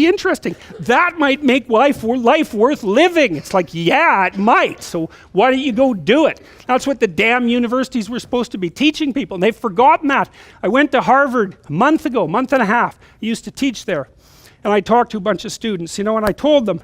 interesting. That might make life worth living. It's like, yeah, it might. So why don't you go do it? That's what the damn universities were supposed to be teaching people, and they've forgotten that. I went to Harvard a month and a half. I used to teach there, and I talked to a bunch of students, you know, and I told them,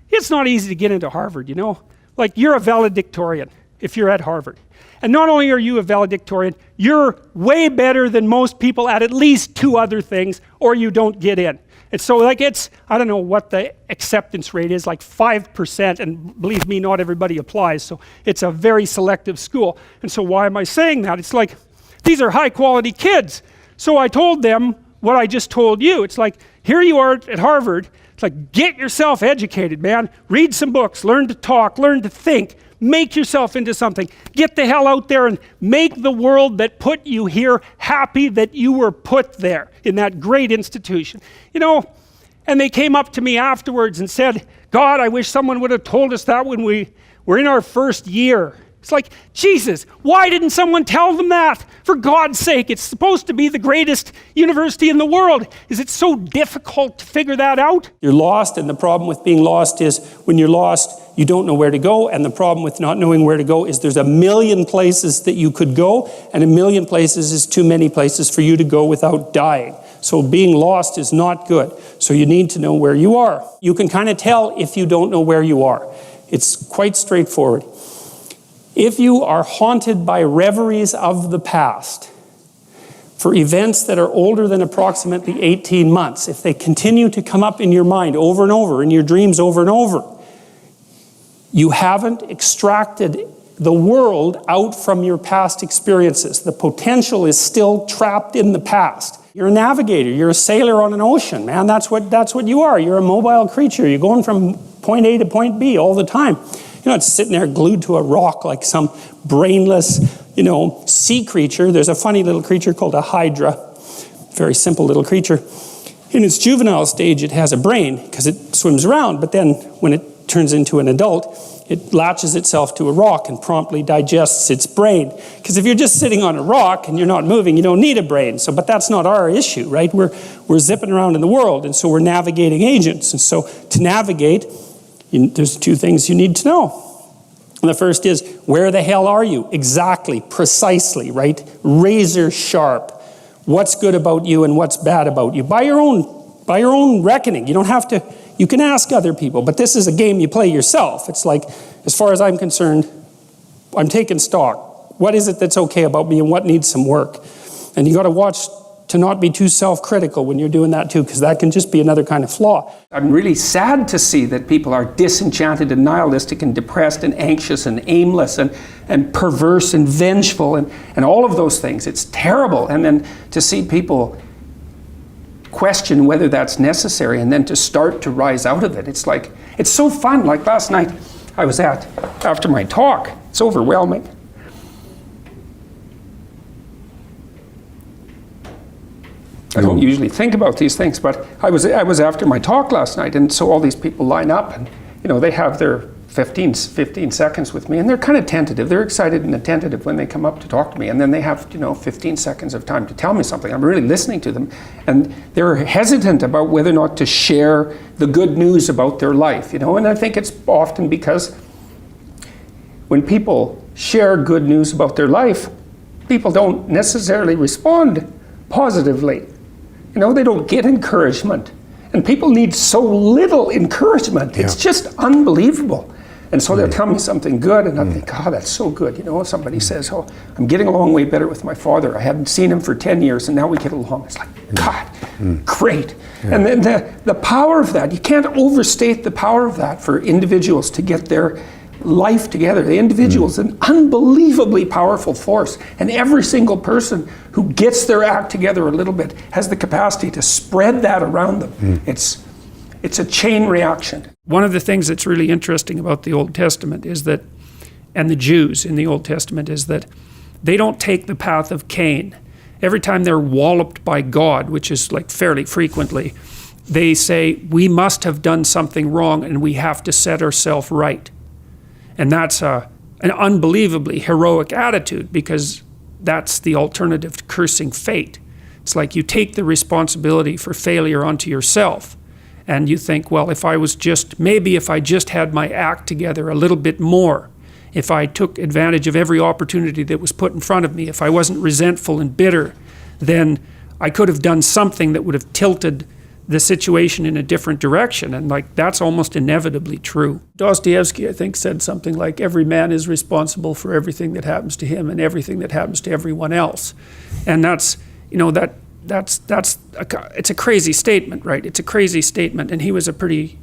it's not easy to get into Harvard, you know. Like, you're a valedictorian if you're at Harvard. And not only are you a valedictorian, you're way better than most people at least 2 other things, or you don't get in. And so, like, I don't know what the acceptance rate is, like 5%, and believe me, not everybody applies, so it's a very selective school. And so why am I saying that? It's like, these are high quality kids. So I told them what I just told you. It's like, here you are at Harvard. It's like, get yourself educated, man. Read some books, learn to talk, learn to think. Make yourself into something. Get the hell out there and make the world that put you here happy that you were put there in that great institution. You know, and they came up to me afterwards and said, God, I wish someone would have told us that when we were in our first year. It's like, Jesus, why didn't someone tell them that? For God's sake, it's supposed to be the greatest university in the world. Is it so difficult to figure that out? You're lost, and the problem with being lost is when you're lost, you don't know where to go, and the problem with not knowing where to go is there's a million places that you could go, and a million places is too many places for you to go without dying. So being lost is not good. So you need to know where you are. You can kind of tell if you don't know where you are. It's quite straightforward. If you are haunted by reveries of the past, for events that are older than approximately 18 months, if they continue to come up in your mind over and over, in your dreams over and over, you haven't extracted the world out from your past experiences. The potential is still trapped in the past. You're a navigator, you're a sailor on an ocean, man. That's what you are. You're a mobile creature. You're going from point A to point B all the time. You're not sitting there glued to a rock like some brainless, sea creature. There's a funny little creature called a hydra. Very simple little creature. In its juvenile stage, it has a brain because it swims around, but then when it turns into an adult, it latches itself to a rock and promptly digests its brain. Because if you're just sitting on a rock and you're not moving, you don't need a brain. But that's not our issue, right? We're zipping around in the world, and so we're navigating agents. And so to navigate, there's two things you need to know. And the first is, where the hell are you? Exactly, precisely, right? Razor sharp. What's good about you and what's bad about you? By your own reckoning. You don't have to, you can ask other people, but this is a game you play yourself. It's like, as far as I'm concerned, I'm taking stock. What is it that's okay about me and what needs some work? And you got to watch to not be too self-critical when you're doing that too, because that can just be another kind of flaw. I'm really sad to see that people are disenchanted and nihilistic and depressed and anxious and aimless and perverse and vengeful and all of those things. It's terrible. And then to see people question whether that's necessary and then to start to rise out of it. It's like, it's so fun. Like last night I was after my talk, it's overwhelming. I don't usually think about these things, but I was after my talk last night, and so all these people line up, and they have their 15 seconds with me, and they're kind of tentative. They're excited and attentive when they come up to talk to me, and then they have 15 seconds of time to tell me something. I'm really listening to them, and they're hesitant about whether or not to share the good news about their life. And I think it's often because when people share good news about their life, people don't necessarily respond positively. They don't get encouragement. And people need so little encouragement. It's just unbelievable. And so they'll tell me something good, and I think, that's so good. Somebody says, I'm getting along way better with my father. I hadn't seen him for 10 years, and now we get along. It's like, God, great. Yeah. And then the power of that, you can't overstate the power of that for individuals to get their life together. The individual is an unbelievably powerful force, and every single person who gets their act together a little bit has the capacity to spread that around them. It's a chain reaction. One of the things that's really interesting about the Old Testament is that, and the Jews in the Old Testament, is that they don't take the path of Cain. Every time they're walloped by God, which is like fairly frequently, they say, we must have done something wrong and we have to set ourselves right. And that's an unbelievably heroic attitude, because that's the alternative to cursing fate. It's like you take the responsibility for failure onto yourself, and you think, well, if I just had my act together a little bit more, if I took advantage of every opportunity that was put in front of me, if I wasn't resentful and bitter, then I could have done something that would have tilted the situation in a different direction. And that's almost inevitably true. Dostoevsky, I think, said something like, every man is responsible for everything that happens to him and everything that happens to everyone else. And it's a crazy statement, right? It's a crazy statement. And he was a pretty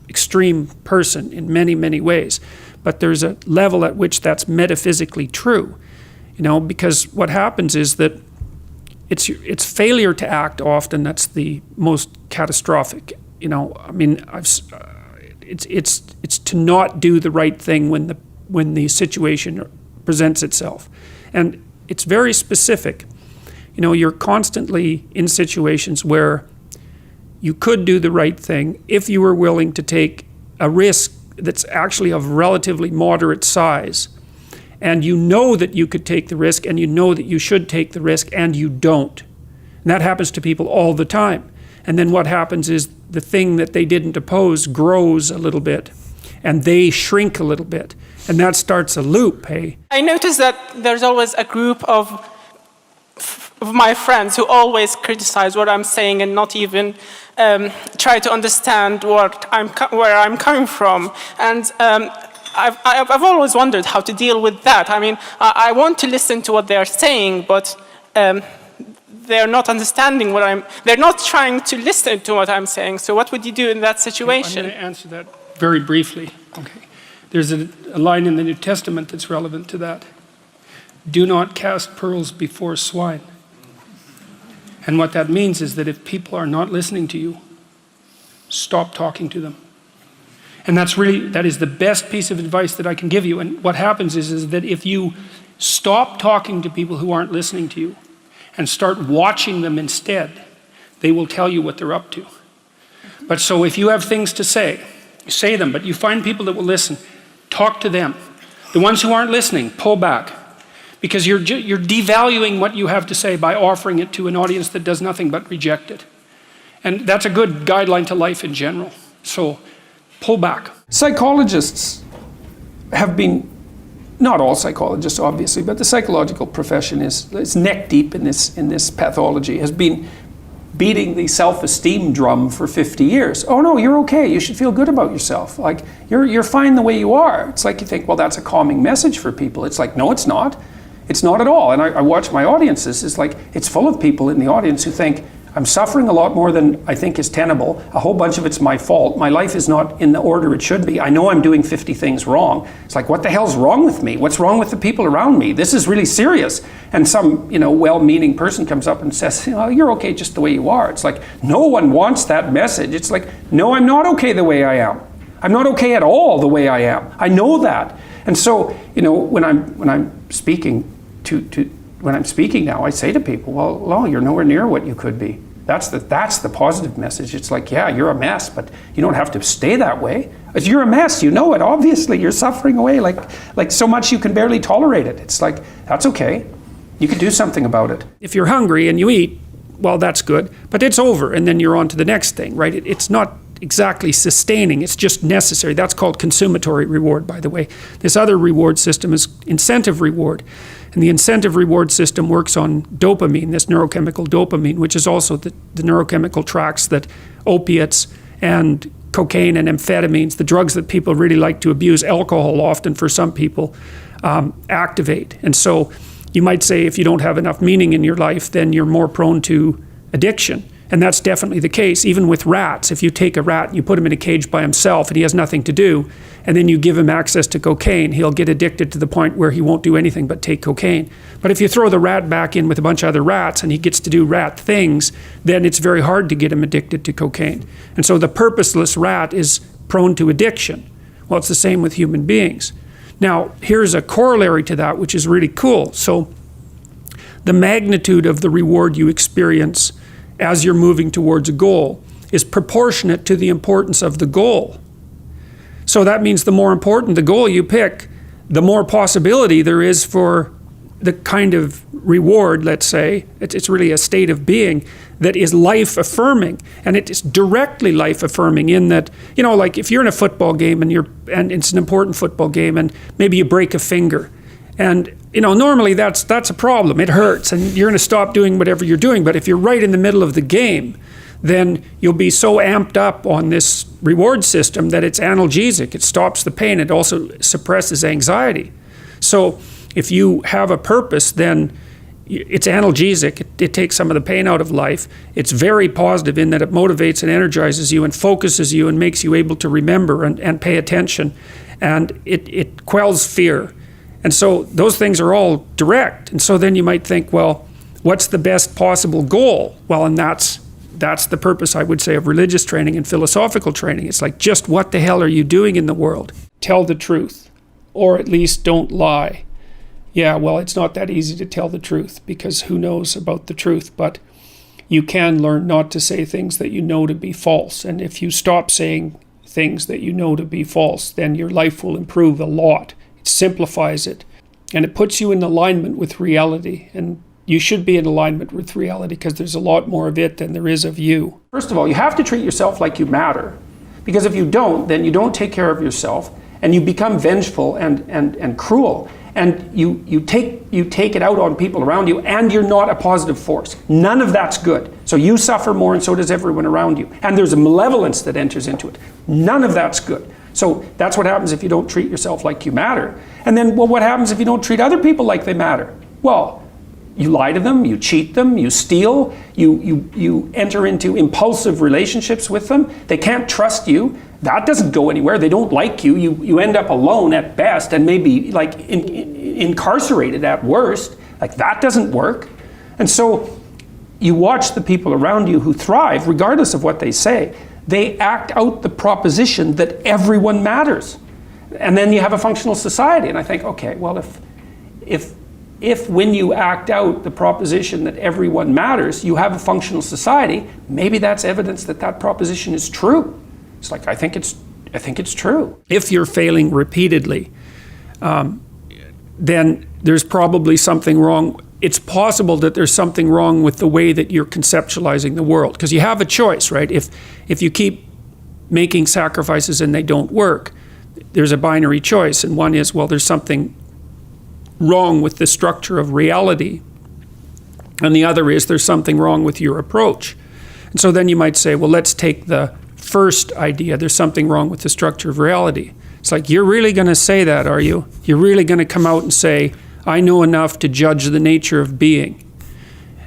extreme person in many, many ways. But there's a level at which that's metaphysically true, because what happens is that it's failure to act often that's the most catastrophic. It's to not do the right thing when the situation presents itself, and it's very specific. You're constantly in situations where you could do the right thing if you were willing to take a risk that's actually of relatively moderate size. And you know that you could take the risk, and you know that you should take the risk, and you don't. And that happens to people all the time. And then what happens is the thing that they didn't oppose grows a little bit, and they shrink a little bit. And that starts a loop, hey? I notice that there's always a group of my friends who always criticize what I'm saying and not even try to understand where I'm coming from. And I've always wondered how to deal with that. I mean, I want to listen to what they're saying, but they're not understanding they're not trying to listen to what I'm saying. So what would you do in that situation? I'm going to answer that very briefly. Okay. There's a line in the New Testament that's relevant to that. Do not cast pearls before swine. And what that means is that if people are not listening to you, stop talking to them. And that is the best piece of advice that I can give you. And what happens is that if you stop talking to people who aren't listening to you and start watching them instead, they will tell you what they're up to. But so if you have things to say them, but you find people that will listen, talk to them. The ones who aren't listening, pull back. Because you're devaluing what you have to say by offering it to an audience that does nothing but reject it. And that's a good guideline to life in general. So pull back. Psychologists have been, not all psychologists obviously, but the psychological profession is neck deep in this pathology, has been beating the self-esteem drum for 50 years. Oh no, you're okay, you should feel good about yourself. Like, you're fine the way you are. It's like you think, well, that's a calming message for people. It's like, no, it's not. It's not at all. And I watch my audiences, it's like, it's full of people in the audience who think, I'm suffering a lot more than I think is tenable. A whole bunch of it's my fault. My life is not in the order it should be. I know I'm doing 50 things wrong. It's like, what the hell's wrong with me? What's wrong with the people around me? This is really serious. And some, well-meaning person comes up and says, you're okay just the way you are. It's like, no one wants that message. It's like, no, I'm not okay the way I am. I'm not okay at all the way I am. I know that. And so, when I'm speaking when I'm speaking now, I say to people, well, you're nowhere near what you could be. That's the positive message. It's like, yeah, you're a mess, but you don't have to stay that way. If you're a mess, you know it. Obviously, you're suffering away like so much you can barely tolerate it. It's like, that's okay. You can do something about it. If you're hungry and you eat, well, that's good, but it's over, and then you're on to the next thing, right? It's not exactly sustaining, it's just necessary. That's called consumatory reward, by the way. This other reward system is incentive reward. And the incentive reward system works on dopamine, this neurochemical dopamine, which is also the neurochemical tracks that opiates and cocaine and amphetamines, the drugs that people really like to abuse, alcohol often for some people, activate. And so you might say if you don't have enough meaning in your life, then you're more prone to addiction. And that's definitely the case, even with rats. If you take a rat and you put him in a cage by himself and he has nothing to do, and then you give him access to cocaine, he'll get addicted to the point where he won't do anything but take cocaine. But if you throw the rat back in with a bunch of other rats and he gets to do rat things, then it's very hard to get him addicted to cocaine. And so the purposeless rat is prone to addiction. Well, it's the same with human beings. Now, here's a corollary to that, which is really cool. So the magnitude of the reward you experience as you're moving towards a goal is proportionate to the importance of the goal. So that means the more important the goal you pick, the more possibility there is for the kind of reward, let's say, it's really a state of being that is life-affirming. And it is directly life-affirming in that, like if you're in a football game and it's an important football game and maybe you break a finger, and normally that's a problem. It hurts and you're going to stop doing whatever you're doing. But if you're right in the middle of the game, then you'll be so amped up on this reward system that it's analgesic. It stops the pain. It also suppresses anxiety. So if you have a purpose, then it's analgesic. It takes some of the pain out of life. It's very positive in that it motivates and energizes you and focuses you and makes you able to remember and pay attention. And it quells fear. And so those things are all direct. And so then you might think, well, what's the best possible goal? Well, and that's the purpose, I would say, of religious training and philosophical training. It's like, just what the hell are you doing in the world? Tell the truth, or at least don't lie. Yeah, well, it's not that easy to tell the truth because who knows about the truth, but you can learn not to say things that you know to be false. And if you stop saying things that you know to be false, then your life will improve a lot. It simplifies it, and it puts you in alignment with reality. And you should be in alignment with reality because there's a lot more of it than there is of you. First of all, you have to treat yourself like you matter, because if you don't, then you don't take care of yourself, and you become vengeful and cruel, and you take it out on people around you, and you're not a positive force. None of that's good. So you suffer more, and so does everyone around you. And there's a malevolence that enters into it. None of that's good. So that's what happens if you don't treat yourself like you matter. And then, well, what happens if you don't treat other people like they matter? Well, you lie to them, you cheat them, you steal, you enter into impulsive relationships with them. They can't trust you. That doesn't go anywhere. They don't like you. You end up alone at best and maybe like incarcerated at worst. Like that doesn't work. And so you watch the people around you who thrive, regardless of what they say. They act out the proposition that everyone matters. And then you have a functional society. And I think, okay, well, if when you act out the proposition that everyone matters, you have a functional society, maybe that's evidence that that proposition is true. It's like, I think it's true. If you're failing repeatedly, then there's probably something wrong. It's possible that there's something wrong with the way that you're conceptualizing the world, because you have a choice, right? If you keep making sacrifices and they don't work, there's a binary choice, and one is, well, there's something wrong with the structure of reality, and the other is there's something wrong with your approach. And so then you might say, well, let's take the first idea, there's something wrong with the structure of reality. It's like, you're really going to say that, are you? You're really going to come out and say, I know enough to judge the nature of being.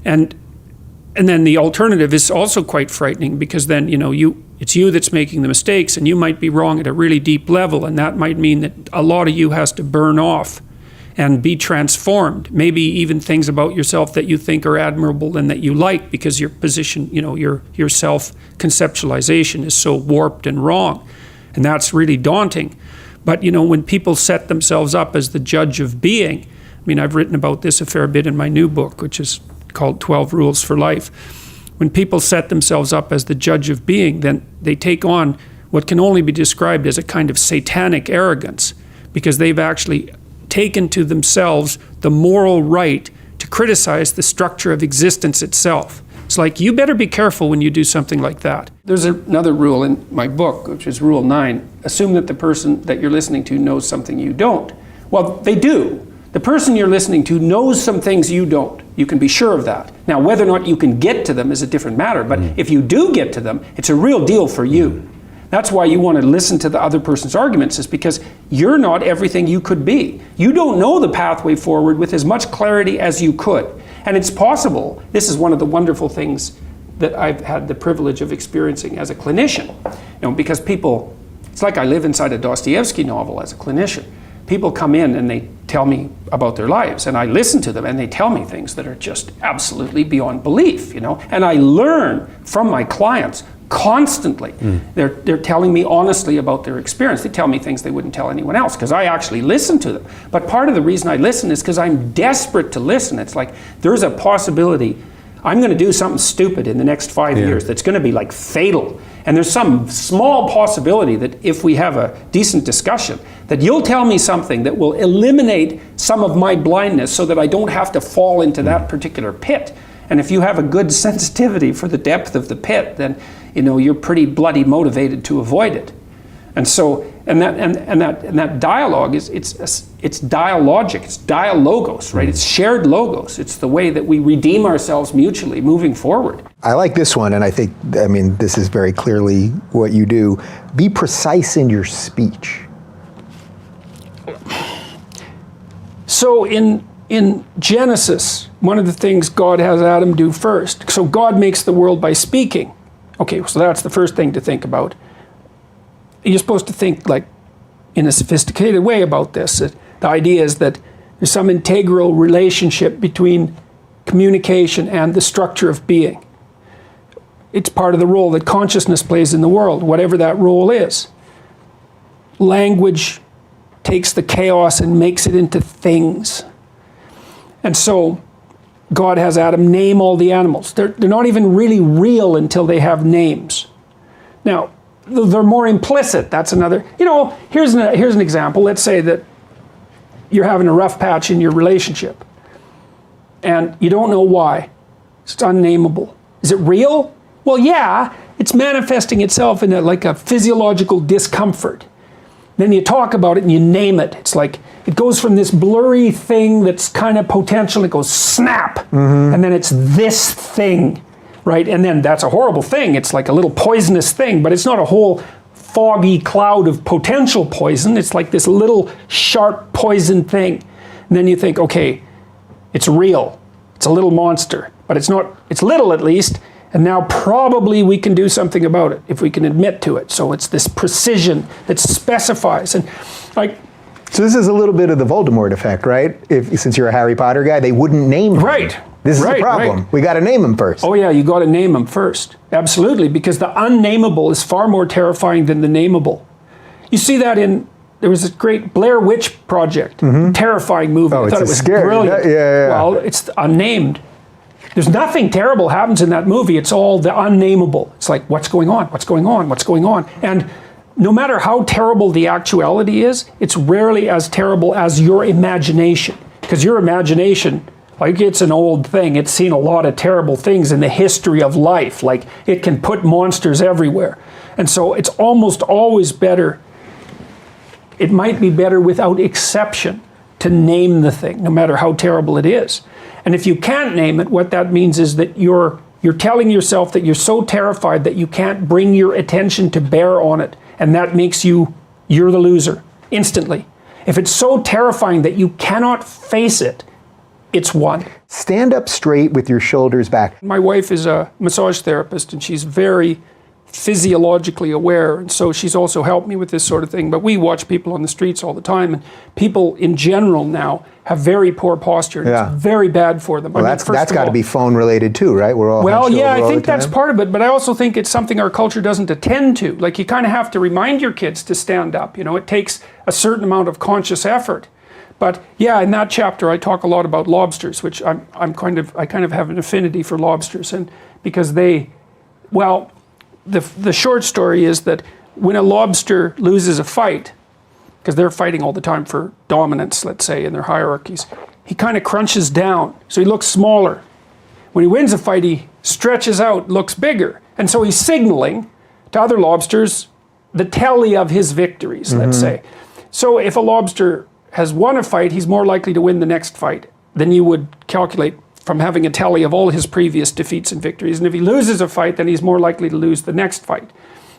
And then the alternative is also quite frightening, because then, it's you that's making the mistakes, and you might be wrong at a really deep level, and that might mean that a lot of you has to burn off and be transformed. Maybe even things about yourself that you think are admirable and that you like, because your position, your self-conceptualization is so warped and wrong. And that's really daunting. But, when people set themselves up as the judge of being, I've written about this a fair bit in my new book, which is called 12 Rules for Life. When people set themselves up as the judge of being, then they take on what can only be described as a kind of satanic arrogance, because they've actually taken to themselves the moral right to criticize the structure of existence itself. It's like, you better be careful when you do something like that. There's another rule in my book, which is Rule 9. Assume that the person that you're listening to knows something you don't. Well, they do. The person you're listening to knows some things you don't. You can be sure of that. Now, whether or not you can get to them is a different matter, but if you do get to them, it's a real deal for you. That's why you want to listen to the other person's arguments, is because you're not everything you could be. You don't know the pathway forward with as much clarity as you could. And it's possible. This is one of the wonderful things that I've had the privilege of experiencing as a clinician. Because people, it's like I live inside a Dostoevsky novel as a clinician. People come in and they tell me about their lives, and I listen to them, and they tell me things that are just absolutely beyond belief, And I learn from my clients constantly. They're telling me honestly about their experience. They tell me things they wouldn't tell anyone else, because I actually listen to them. But part of the reason I listen is because I'm desperate to listen. It's like, there's a possibility I'm going to do something stupid in the next 5 years that's going to be like fatal. And there's some small possibility that if we have a decent discussion, that you'll tell me something that will eliminate some of my blindness so that I don't have to fall into that particular pit. And if you have a good sensitivity for the depth of the pit, then you're pretty bloody motivated to avoid it. And so, and that dialogue is it's dialogic, it's dialogos, right? It's shared logos. It's the way that we redeem ourselves mutually moving forward. I like this one, and I think, this is very clearly what you do. Be precise in your speech. So in Genesis, one of the things God has Adam do first. So God makes the world by speaking. Okay, so that's the first thing to think about. You're supposed to think like in a sophisticated way about this. The idea is that there's some integral relationship between communication and the structure of being. It's part of the role that consciousness plays in the world, whatever that role is. Language takes the chaos and makes it into things. And so God has Adam name all the animals. They're not even really real until they have names. Now, they're more implicit. That's another, here's an example. Let's say that you're having a rough patch in your relationship and you don't know why. It's unnameable. Is it real? Well, yeah, it's manifesting itself in a physiological discomfort. Then you talk about it and you name it. It's like, it goes from this blurry thing that's kind of potential, it goes snap, and then it's this thing, right? And then that's a horrible thing. It's like a little poisonous thing, but it's not a whole foggy cloud of potential poison. It's like this little sharp poison thing. And then you think, okay, it's real. It's a little monster, but it's not, it's little at least. And now probably we can do something about it if we can admit to it. So it's this precision that specifies. And like, so this is a little bit of the Voldemort effect, right? Since you're a Harry Potter guy, they wouldn't name him. Right. This is the problem. Right. We got to name him first. Oh yeah, you got to name him first. Absolutely, because the unnameable is far more terrifying than the nameable. You see that there was a great Blair Witch Project, terrifying movie. Oh, I thought it was scary. brilliant. Yeah. Well, it's unnamed. There's nothing terrible happens in that movie. It's all the unnameable. It's like, what's going on? What's going on? What's going on? And no matter how terrible the actuality is, it's rarely as terrible as your imagination. Because your imagination, like, it's an old thing. It's seen a lot of terrible things in the history of life. Like, it can put monsters everywhere. And so it's almost always better, it might be better without exception, to name the thing, no matter how terrible it is. And if you can't name it, what that means is that you're telling yourself that you're so terrified that you can't bring your attention to bear on it. And that makes you're the loser, instantly. If it's so terrifying that you cannot face it, it's won. Stand up straight with your shoulders back. My wife is a massage therapist, and she's very physiologically aware, and so she's also helped me with this sort of thing. But we watch people on the streets all the time, and people in general now have very poor posture, and it's very bad for them. Well, that's got to be phone related too, right? We're all well, yeah, I think that's part of it, but I also think it's something our culture doesn't attend to. Like, you kind of have to remind your kids to stand up. You know, it takes a certain amount of conscious effort. But yeah, in that chapter, I talk a lot about lobsters, which I kind of have an affinity for lobsters, and because they, well, the short story is that when a lobster loses a fight, because they're fighting all the time for dominance, let's say, in their hierarchies, he kind of crunches down, so he looks smaller. When he wins a fight, he stretches out, looks bigger, and so he's signaling to other lobsters the tally of his victories, let's say. So if a lobster has won a fight, he's more likely to win the next fight than you would calculate from having a tally of all his previous defeats and victories. And if he loses a fight, then he's more likely to lose the next fight.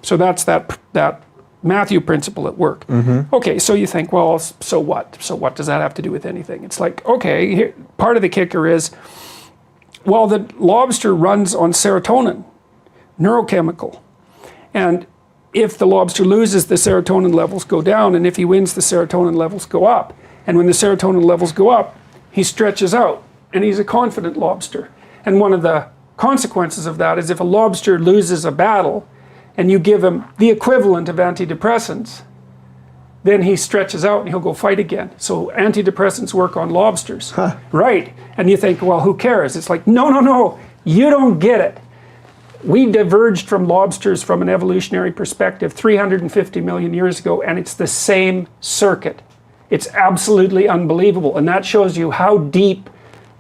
So that's that Matthew principle at work. Okay, so you think, well, so what? So what does that have to do with anything? It's like, okay, here, part of the kicker is, well, the lobster runs on serotonin, neurochemical. And if the lobster loses, the serotonin levels go down, and if he wins, the serotonin levels go up. And when the serotonin levels go up, he stretches out, and he's a confident lobster. And one of the consequences of that is if a lobster loses a battle, and you give him the equivalent of antidepressants, then he stretches out and he'll go fight again. So antidepressants work on lobsters. Right. And you think, well, who cares? It's like, no, you don't get it. We diverged from lobsters from an evolutionary perspective 350 million years ago, and it's the same circuit. It's absolutely unbelievable. And that shows you how deep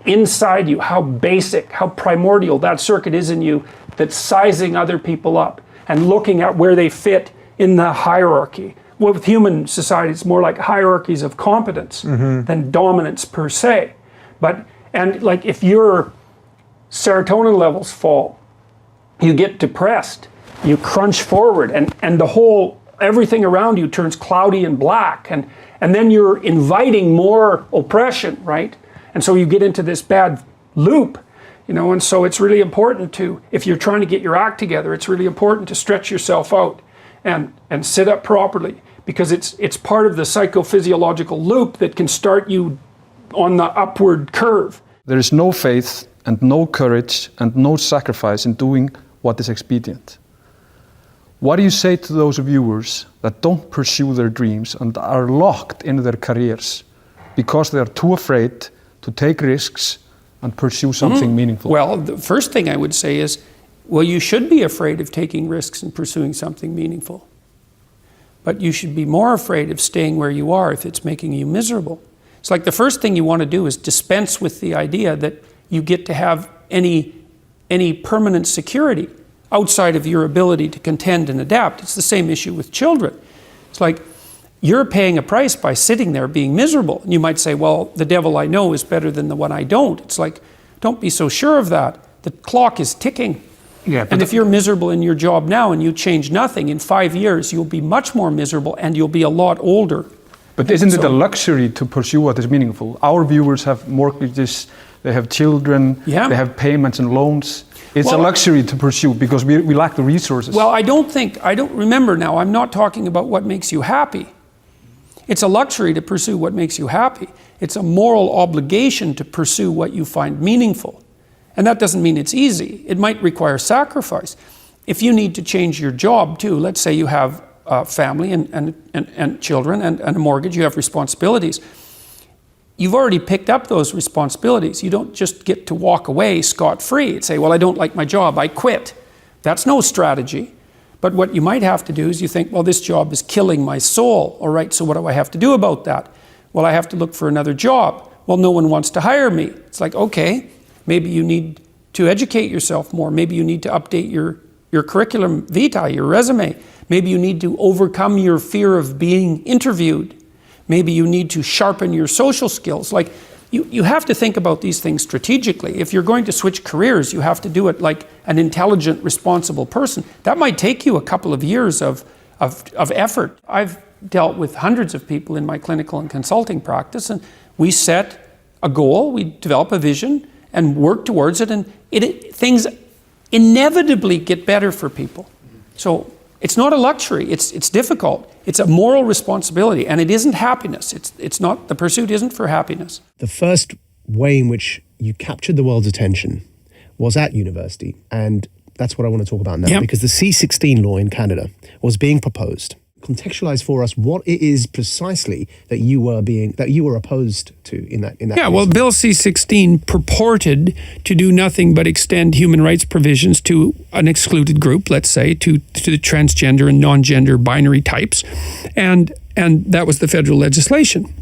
inside you, how basic, how primordial that circuit is in you, that's sizing other people up and looking at where they fit in the hierarchy. Well, with human society, it's more like hierarchies of competence than dominance per se. And like, if your serotonin levels fall, you get depressed, you crunch forward, and the whole, everything around you turns cloudy and black, and then you're inviting more oppression, right? And so you get into this bad loop, you know, and so it's really important to, if you're trying to get your act together, it's really important to stretch yourself out and sit up properly, because it's part of the psychophysiological loop that can start you on the upward curve. There is no faith and no courage and no sacrifice in doing what is expedient. What do you say to those viewers that don't pursue their dreams and are locked in their careers because they are too afraid to take risks and pursue something meaningful? Well, the first thing I would say is, well, you should be afraid of taking risks and pursuing something meaningful. But you should be more afraid of staying where you are if it's making you miserable. It's like the first thing you want to do is dispense with the idea that you get to have any permanent security outside of your ability to contend and adapt. It's the same issue with children. It's like, you're paying a price by sitting there being miserable. And you might say, well, the devil I know is better than the one I don't. It's like, don't be so sure of that. The clock is ticking. Yeah, but And if you're miserable in your job now and you change nothing, in 5 years you'll be much more miserable and you'll be a lot older. But isn't it So- a luxury to pursue what is meaningful? Our viewers have mortgages, they have children, Yeah. they have payments and loans. It's a Well- luxury to pursue because we lack the resources. Well, I don't remember now, I'm not talking about what makes you happy. It's a luxury to pursue what makes you happy. It's a moral obligation to pursue what you find meaningful. And that doesn't mean it's easy. It might require sacrifice. If you need to change your job too, let's say you have a family and children and a mortgage, you have responsibilities. You've already picked up those responsibilities. You don't just get to walk away scot-free and say, well, I don't like my job, I quit. That's no strategy. But what you might have to do is you think, well, this job is killing my soul. All right, so what do I have to do about that? Well, I have to look for another job. Well, no one wants to hire me. It's like, okay, maybe you need to educate yourself more. Maybe you need to update your curriculum vitae, your resume. Maybe you need to overcome your fear of being interviewed. Maybe you need to sharpen your social skills. Like, you have to think about these things strategically. If you're going to switch careers, you have to do it like an intelligent, responsible person. That might take you a couple of years of effort. I've dealt with hundreds of people in my clinical and consulting practice, and we set a goal, we develop a vision, and work towards it, and things inevitably get better for people. So it's not a luxury, it's difficult. It's a moral responsibility, and it isn't happiness. It's not, the pursuit isn't for happiness. The first way in which you captured the world's attention was at university, and that's what I want to talk about now, Yep. because the C-16 law in Canada was being proposed. Contextualize for us what it is precisely that you were opposed to in that. Yeah, well, Bill C-16 purported to do nothing but extend human rights provisions to an excluded group, let's say, to the transgender and non-gender binary types, and that was the federal legislation.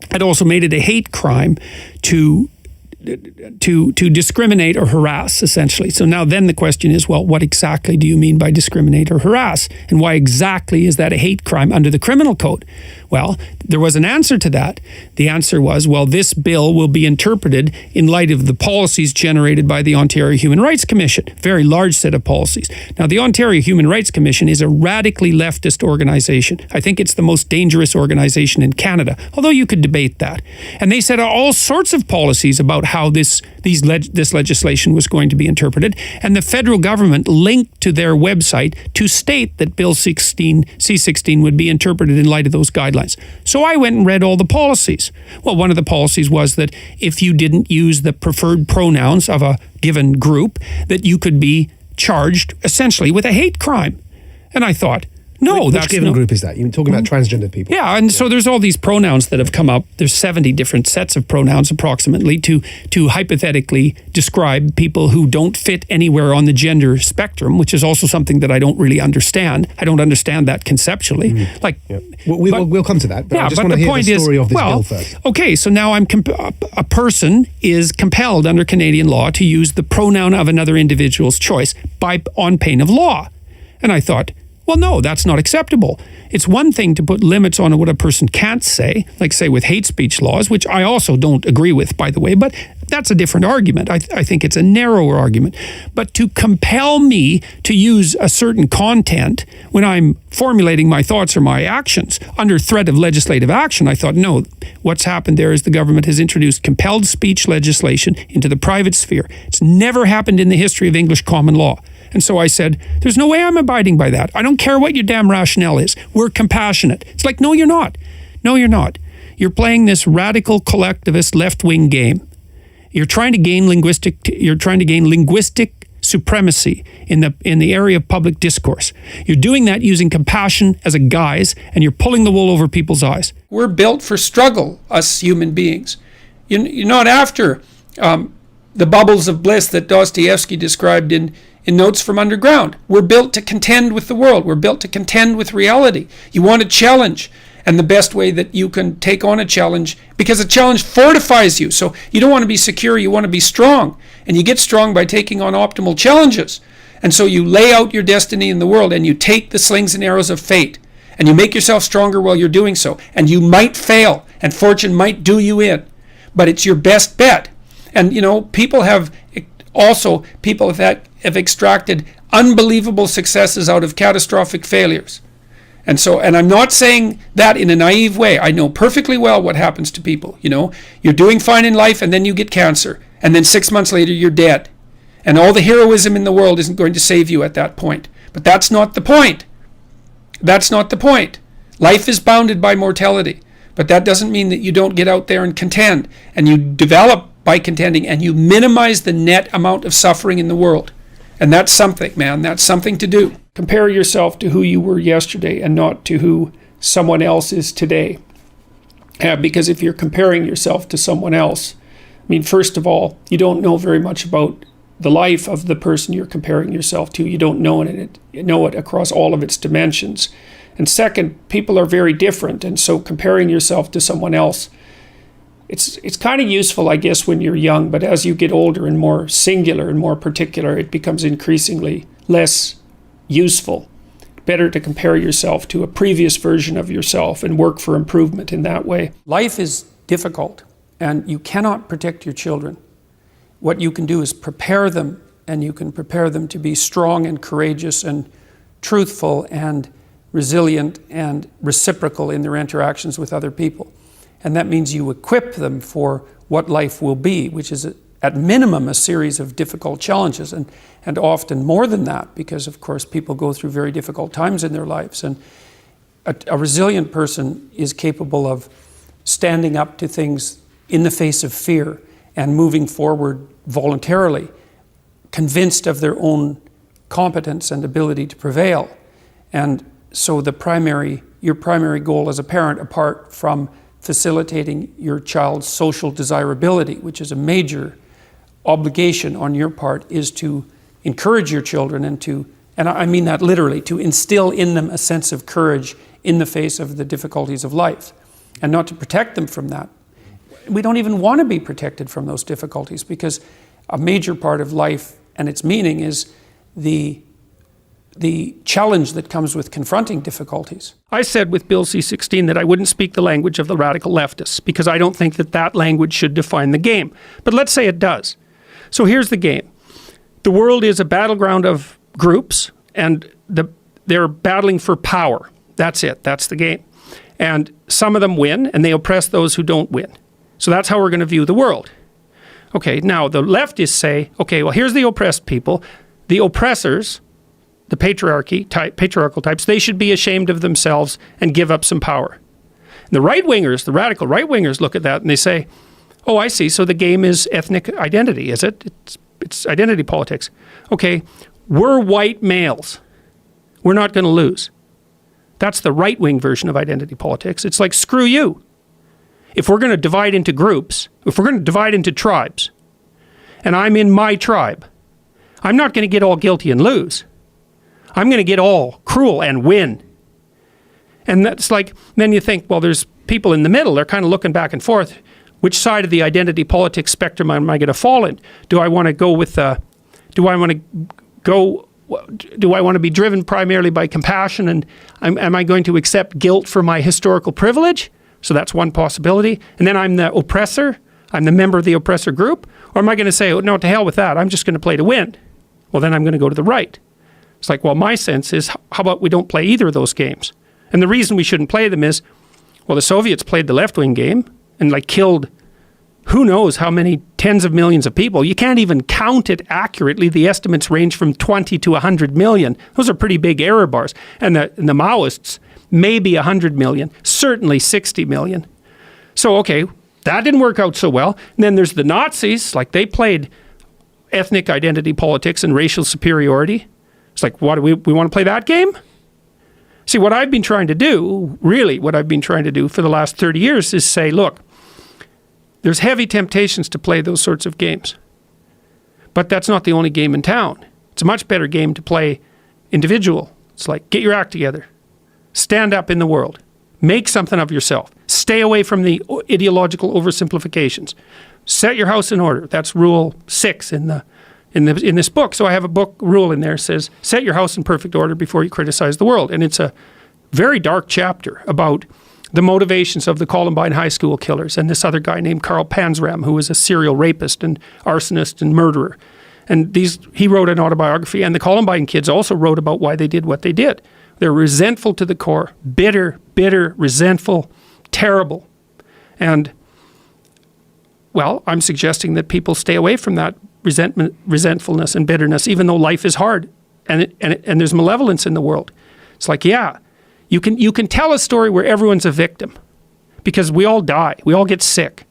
It also made it a hate crime to discriminate or harass, essentially. So now then the question is, well, what exactly do you mean by discriminate or harass? And why exactly is that a hate crime under the criminal code? Well, there was an answer to that. The answer was, well, this bill will be interpreted in light of the policies generated by the Ontario Human Rights Commission, very large set of policies. Now, the Ontario Human Rights Commission is a radically leftist organization. I think it's the most dangerous organization in Canada, although you could debate that. And they set all sorts of policies about how this legislation was going to be interpreted, and the federal government linked to their website to state that Bill C-16 would be interpreted in light of those guidelines. So I went and read all the policies. Well, one of the policies was that if you didn't use the preferred pronouns of a given group, that you could be charged essentially with a hate crime. And I thought, no, Which that's given group is that? You're talking about transgender people. Yeah, and so there's all these pronouns that have come up. There's 70 different sets of pronouns approximately to hypothetically describe people who don't fit anywhere on the gender spectrum, which is also something that I don't really understand. I don't understand that conceptually. We'll come to that, but I just want to hear the story of this bill first. Okay, so now a person is compelled under Canadian law to use the pronoun of another individual's choice on pain of law. And I thought, well, no, that's not acceptable. It's one thing to put limits on what a person can't say, like say with hate speech laws, which I also don't agree with, by the way, but that's a different argument. I think it's a narrower argument. But to compel me to use a certain content when I'm formulating my thoughts or my actions under threat of legislative action, I thought, no, what's happened there is the government has introduced compelled speech legislation into the private sphere. It's never happened in the history of English common law. And so I said, there's no way I'm abiding by that. I don't care what your damn rationale is. We're compassionate. It's like, no, you're not. No, you're not. You're playing this radical collectivist left-wing game. You're trying to gain linguistic supremacy in the area of public discourse. You're doing that using compassion as a guise, and you're pulling the wool over people's eyes. We're built for struggle, us human beings. You're not after the bubbles of bliss that Dostoevsky described in Notes from Underground. We're built to contend with the world. We're built to contend with reality. You want a challenge, and the best way that you can take on a challenge, because a challenge fortifies you. So you don't want to be secure, you want to be strong. And you get strong by taking on optimal challenges. And so you lay out your destiny in the world, and you take the slings and arrows of fate, and you make yourself stronger while you're doing so. And you might fail, and fortune might do you in, but it's your best bet. And people have have extracted unbelievable successes out of catastrophic failures. And I'm not saying that in a naive way. I know perfectly well what happens to people. You're doing fine in life and then you get cancer. And then 6 months later, you're dead. And all the heroism in the world isn't going to save you at that point. But that's not the point. That's not the point. Life is bounded by mortality. But that doesn't mean that you don't get out there and contend. And you develop by contending. And you minimize the net amount of suffering in the world. And that's something, man. That's something to do. Compare yourself to who you were yesterday and not to who someone else is today. Because if you're comparing yourself to someone else, first of all, you don't know very much about the life of the person you're comparing yourself to. You don't know it across all of its dimensions. And second, people are very different. And so comparing yourself to someone else, it's kind of useful, I guess, when you're young. But as you get older and more singular and more particular, it becomes increasingly less useful. Better to compare yourself to a previous version of yourself and work for improvement in that way. Life is difficult, and you cannot protect your children. What you can do is prepare them, and you can prepare them to be strong and courageous and truthful and resilient and reciprocal in their interactions with other people. And that means you equip them for what life will be, which is at minimum a series of difficult challenges, and often more than that, because of course people go through very difficult times in their lives. And a resilient person is capable of standing up to things in the face of fear and moving forward voluntarily, convinced of their own competence and ability to prevail. And so your primary goal as a parent, apart from facilitating your child's social desirability, which is a major obligation on your part, is to encourage your children and I mean that literally, to instill in them a sense of courage in the face of the difficulties of life, and not to protect them from that. We don't even want to be protected from those difficulties, because a major part of life and its meaning is the challenge that comes with confronting difficulties. I said with Bill C-16 that I wouldn't speak the language of the radical leftists, because I don't think that language should define the game. But let's say it does. So here's the game. The world is a battleground of groups, and they're battling for power. That's it. That's the game. And some of them win, and they oppress those who don't win. So that's how we're going to view the world. Okay, now the leftists say, okay, well, here's the oppressed people. The oppressors, the patriarchal types, they should be ashamed of themselves and give up some power. And the right-wingers, the radical right-wingers, look at that and they say, oh, I see, so the game is ethnic identity, is it? It's identity politics. Okay, we're white males. We're not going to lose. That's the right-wing version of identity politics. It's like, screw you. If we're going to divide into groups, if we're going to divide into tribes, and I'm in my tribe, I'm not going to get all guilty and lose. I'm going to get all cruel and win. And that's like, then you think, well, there's people in the middle. They're kind of looking back and forth. Which side of the identity politics spectrum am I going to fall in? Do I want to go with, do I want to be driven primarily by compassion, and am I going to accept guilt for my historical privilege? So that's one possibility. And then I'm the oppressor. I'm the member of the oppressor group. Or am I going to say, oh, no, to hell with that. I'm just going to play to win. Well, then I'm going to go to the right. It's like, well, my sense is, how about we don't play either of those games? And the reason we shouldn't play them is, well, the Soviets played the left-wing game and killed who knows how many tens of millions of people. You can't even count it accurately. The estimates range from 20 to 100 million. Those are pretty big error bars. And the Maoists, maybe 100 million, certainly 60 million. So, okay, that didn't work out so well. And then there's the Nazis, they played ethnic identity politics and racial superiority. It's like, what, we want to play that game? See, what I've been trying to do, really what I've been trying to do for the last 30 years is say, look, there's heavy temptations to play those sorts of games. But that's not the only game in town. It's a much better game to play individual. It's like, get your act together. Stand up in the world. Make something of yourself. Stay away from the ideological oversimplifications. Set your house in order. That's rule 6 in this book. So I have a book rule in there that says, set your house in perfect order before you criticize the world. And it's a very dark chapter about the motivations of the Columbine High School killers and this other guy named Carl Panzram, who was a serial rapist and arsonist and murderer. And he wrote an autobiography, and the Columbine kids also wrote about why they did what they did. They're resentful to the core, bitter, resentful, terrible. And, well, I'm suggesting that people stay away from that resentfulness and bitterness, even though life is hard and there's malevolence in the world. It's like, yeah, you can tell a story where everyone's a victim, because we all die, we all get sick,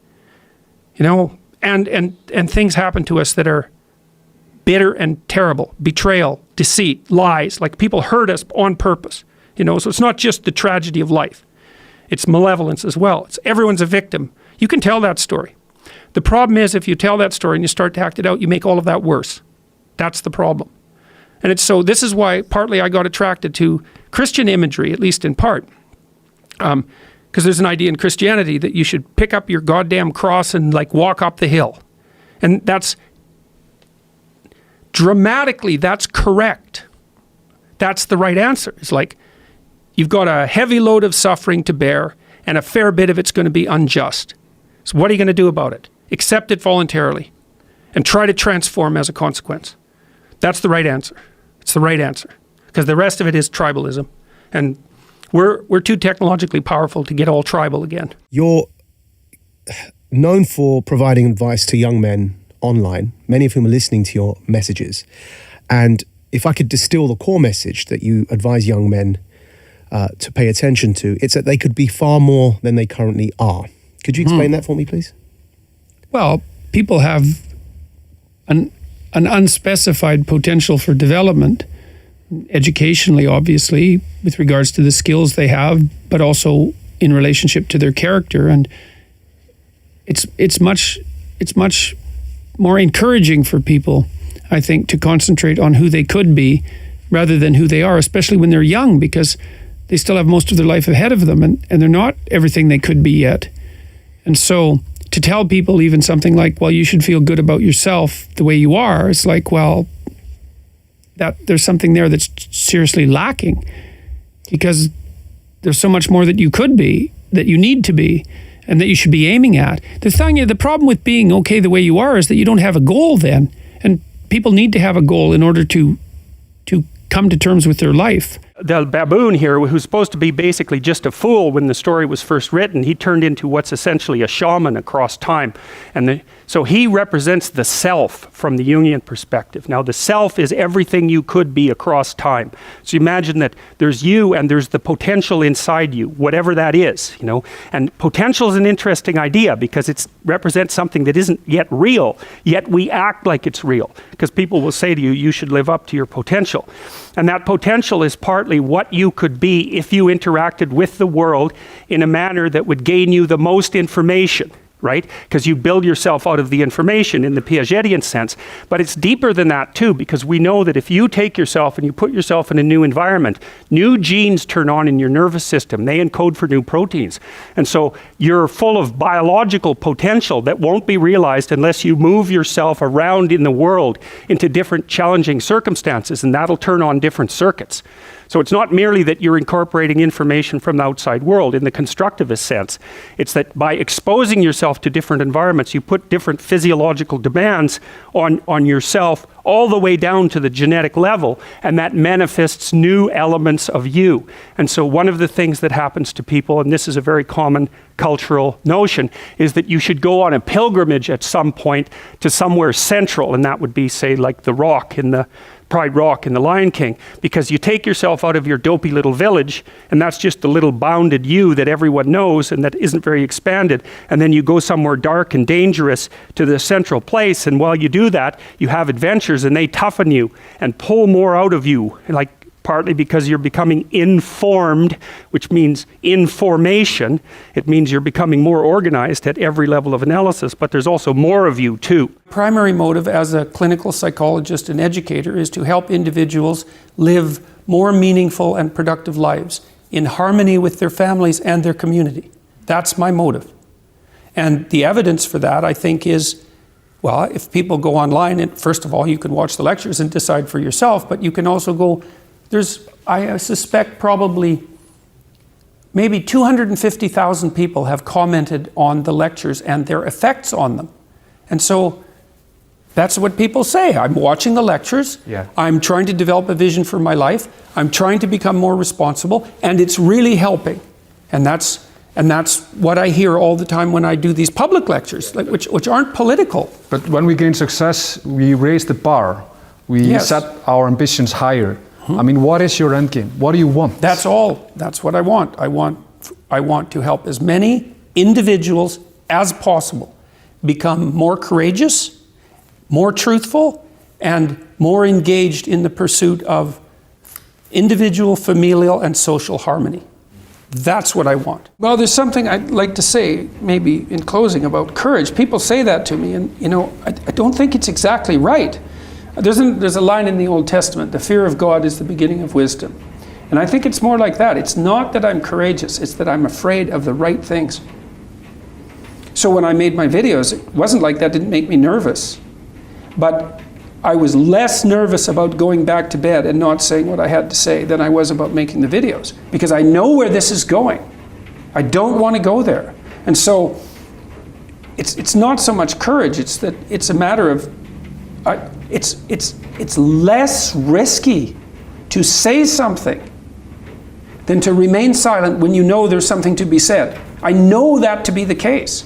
you know, and things happen to us that are bitter and terrible. Betrayal, deceit, lies, like people hurt us on purpose, you know. So it's not just the tragedy of life, it's malevolence as well. It's everyone's a victim. You can tell that story. The problem is, if you tell that story and you start to act it out, you make all of that worse. That's the problem. And this is why partly I got attracted to Christian imagery, at least in part. Because there's an idea in Christianity that you should pick up your goddamn cross and like walk up the hill. And that's dramatically, that's correct. That's the right answer. It's like, you've got a heavy load of suffering to bear, and a fair bit of it's going to be unjust. So what are you going to do about it? Accept it voluntarily and try to transform as a consequence. That's the right answer. It's the right answer. Because the rest of it is tribalism. And we're too technologically powerful to get all tribal again. You're known for providing advice to young men online, many of whom are listening to your messages. And if I could distill the core message that you advise young men to pay attention to, it's that they could be far more than they currently are. Could you explain that for me, please? Well, people have an unspecified potential for development, educationally, obviously, with regards to the skills they have, but also in relationship to their character. And it's much more encouraging for people, I think, to concentrate on who they could be rather than who they are, especially when they're young, because they still have most of their life ahead of them, and they're not everything they could be yet. And so to tell people even something like, well, you should feel good about yourself the way you are, it's like, well, that there's something there that's seriously lacking, because there's so much more that you could be, that you need to be, and that you should be aiming at. The problem with being okay the way you are is that you don't have a goal then. And people need to have a goal in order to come to terms with their life. The baboon here, who's supposed to be basically just a fool when the story was first written, he turned into what's essentially a shaman across time. So he represents the self from the Jungian perspective. Now, the self is everything you could be across time. So you imagine that there's you and there's the potential inside you, whatever that is, you know. And potential is an interesting idea because it represents something that isn't yet real, yet we act like it's real. Because people will say to you, you should live up to your potential. And that potential is partly what you could be if you interacted with the world in a manner that would gain you the most information, right? Because you build yourself out of the information in the Piagetian sense. But it's deeper than that too, because we know that if you take yourself and you put yourself in a new environment, new genes turn on in your nervous system. They encode for new proteins. And so you're full of biological potential that won't be realized unless you move yourself around in the world into different challenging circumstances, and that'll turn on different circuits. So it's not merely that you're incorporating information from the outside world in the constructivist sense. It's that by exposing yourself to different environments, you put different physiological demands on yourself all the way down to the genetic level, and that manifests new elements of you. And so one of the things that happens to people, and this is a very common cultural notion, is that you should go on a pilgrimage at some point to somewhere central, and that would be, say, like the Rock in the Pride Rock in The Lion King, because you take yourself out of your dopey little village, and that's just the little bounded you that everyone knows and that isn't very expanded, and then you go somewhere dark and dangerous to the central place, and while you do that, you have adventures, and they toughen you and pull more out of you, like partly because you're becoming informed, which means information. It means you're becoming more organized at every level of analysis, but there's also more of you too. Primary motive as a clinical psychologist and educator is to help individuals live more meaningful and productive lives in harmony with their families and their community. That's my motive. And the evidence for that, I think, is, well, if people go online, and first of all, you can watch the lectures and decide for yourself, but you can also go, I suspect probably maybe 250,000 people have commented on the lectures and their effects on them. And so That's what people say. I'm watching the lectures. Yeah. I'm trying to develop a vision for my life. I'm trying to become more responsible, and it's really helping. And that's what I hear all the time when I do these public lectures, like, which aren't political. But when we gain success, we raise the bar. We set our ambitions higher. I mean, what is your end game? What do you want? That's all. That's what I want. I want to help as many individuals as possible become more courageous, more truthful, and more engaged in the pursuit of individual, familial, and social harmony. That's what I want. Well, there's something I'd like to say, maybe in closing, about courage. People say that to me, and I don't think it's exactly right. There's a line in the Old Testament, the fear of God is the beginning of wisdom. And I think it's more like that. It's not that I'm courageous, it's that I'm afraid of the right things. So when I made my videos, it wasn't like that didn't make me nervous. But I was less nervous about going back to bed and not saying what I had to say than I was about making the videos. Because I know where this is going. I don't want to go there. And so it's not so much courage, it's that it's a matter of, it's less risky to say something than to remain silent when you know there's something to be said. I know that to be the case.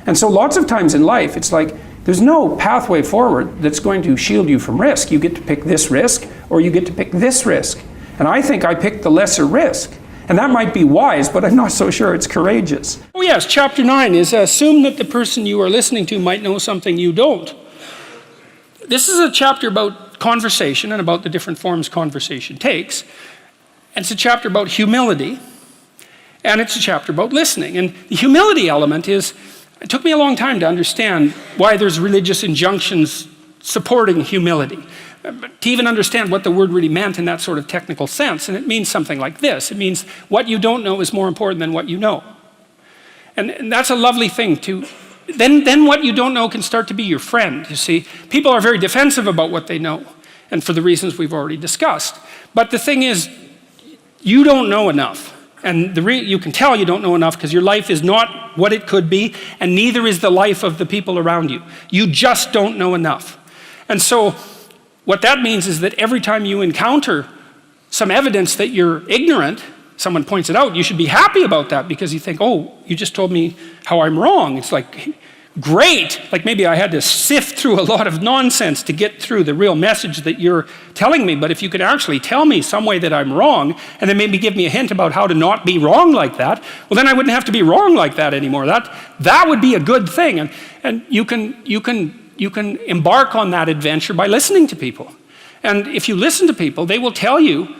And so lots of times in life, it's like, there's no pathway forward that's going to shield you from risk. You get to pick this risk, or you get to pick this risk. And I think I picked the lesser risk. And that might be wise, but I'm not so sure it's courageous. Oh yes, chapter 9 is assume that the person you are listening to might know something you don't. This is a chapter about conversation and about the different forms conversation takes. And it's a chapter about humility. And it's a chapter about listening. And the humility element is, it took me a long time to understand why there's religious injunctions supporting humility, to even understand what the word really meant in that sort of technical sense. And it means something like this. It means what you don't know is more important than what you know. And that's a lovely thing to, then what you don't know can start to be your friend, you see. People are very defensive about what they know, and for the reasons we've already discussed. But the thing is, you don't know enough. And you can tell you don't know enough because your life is not what it could be, and neither is the life of the people around you. You just don't know enough. And so what that means is that every time you encounter some evidence that you're ignorant, someone points it out, you should be happy about that because you think, oh, you just told me how I'm wrong. It's like, great. Like maybe I had to sift through a lot of nonsense to get through the real message that you're telling me. But if you could actually tell me some way that I'm wrong and then maybe give me a hint about how to not be wrong like that, well, then I wouldn't have to be wrong like that anymore. That would be a good thing. And you can embark on that adventure by listening to people. And if you listen to people, they'll tell you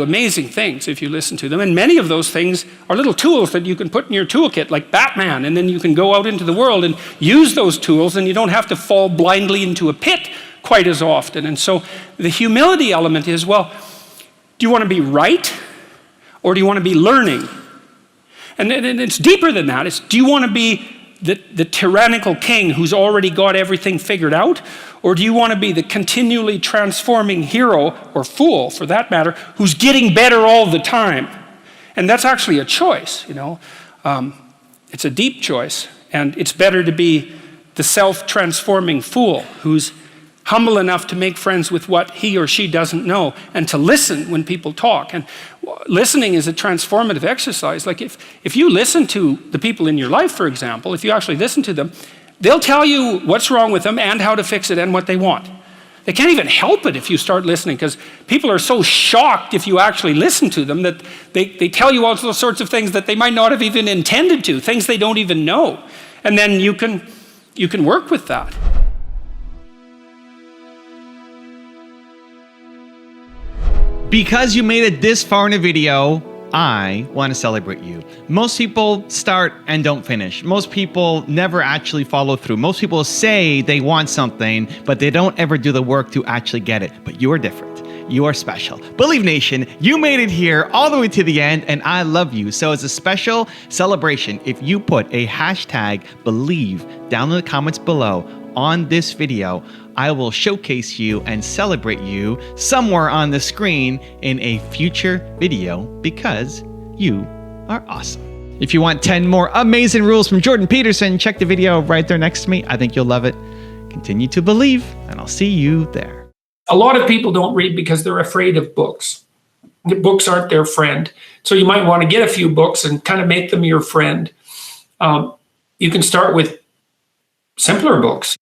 amazing things if you listen to them. And many of those things are little tools that you can put in your toolkit, like Batman, and then you can go out into the world and use those tools, and you don't have to fall blindly into a pit quite as often. And so the humility element is, well, do you want to be right, or do you want to be learning? And it's deeper than that. It's, do you want to be the tyrannical king who's already got everything figured out? Or do you want to be the continually transforming hero, or fool for that matter, who's getting better all the time? And that's actually a choice, you know. It's a deep choice, and it's better to be the self-transforming fool who's humble enough to make friends with what he or she doesn't know, and to listen when people talk. And listening is a transformative exercise. Like if you listen to the people in your life, for example, if you actually listen to them, they'll tell you what's wrong with them and how to fix it and what they want. They can't even help it if you start listening, because people are so shocked if you actually listen to them that they tell you all sorts of things that they might not have even intended to, things they don't even know. And then you can work with that. Because you made it this far in a video, I want to celebrate you. Most people start and don't finish. Most people never actually follow through. Most people say they want something, but they don't ever do the work to actually get it. But you are different. You are special. Believe Nation, you made it here all the way to the end, and I love you. So as a special celebration, if you put a hashtag believe down in the comments below on this video, I will showcase you and celebrate you somewhere on the screen in a future video, because you are awesome. If you want 10 more amazing rules from Jordan Peterson, check the video right there next to me. I think you'll love it. Continue to believe, and I'll see you there. A lot of people don't read because they're afraid of books. The books aren't their friend. So you might want to get a few books and kind of make them your friend. You can start with simpler books.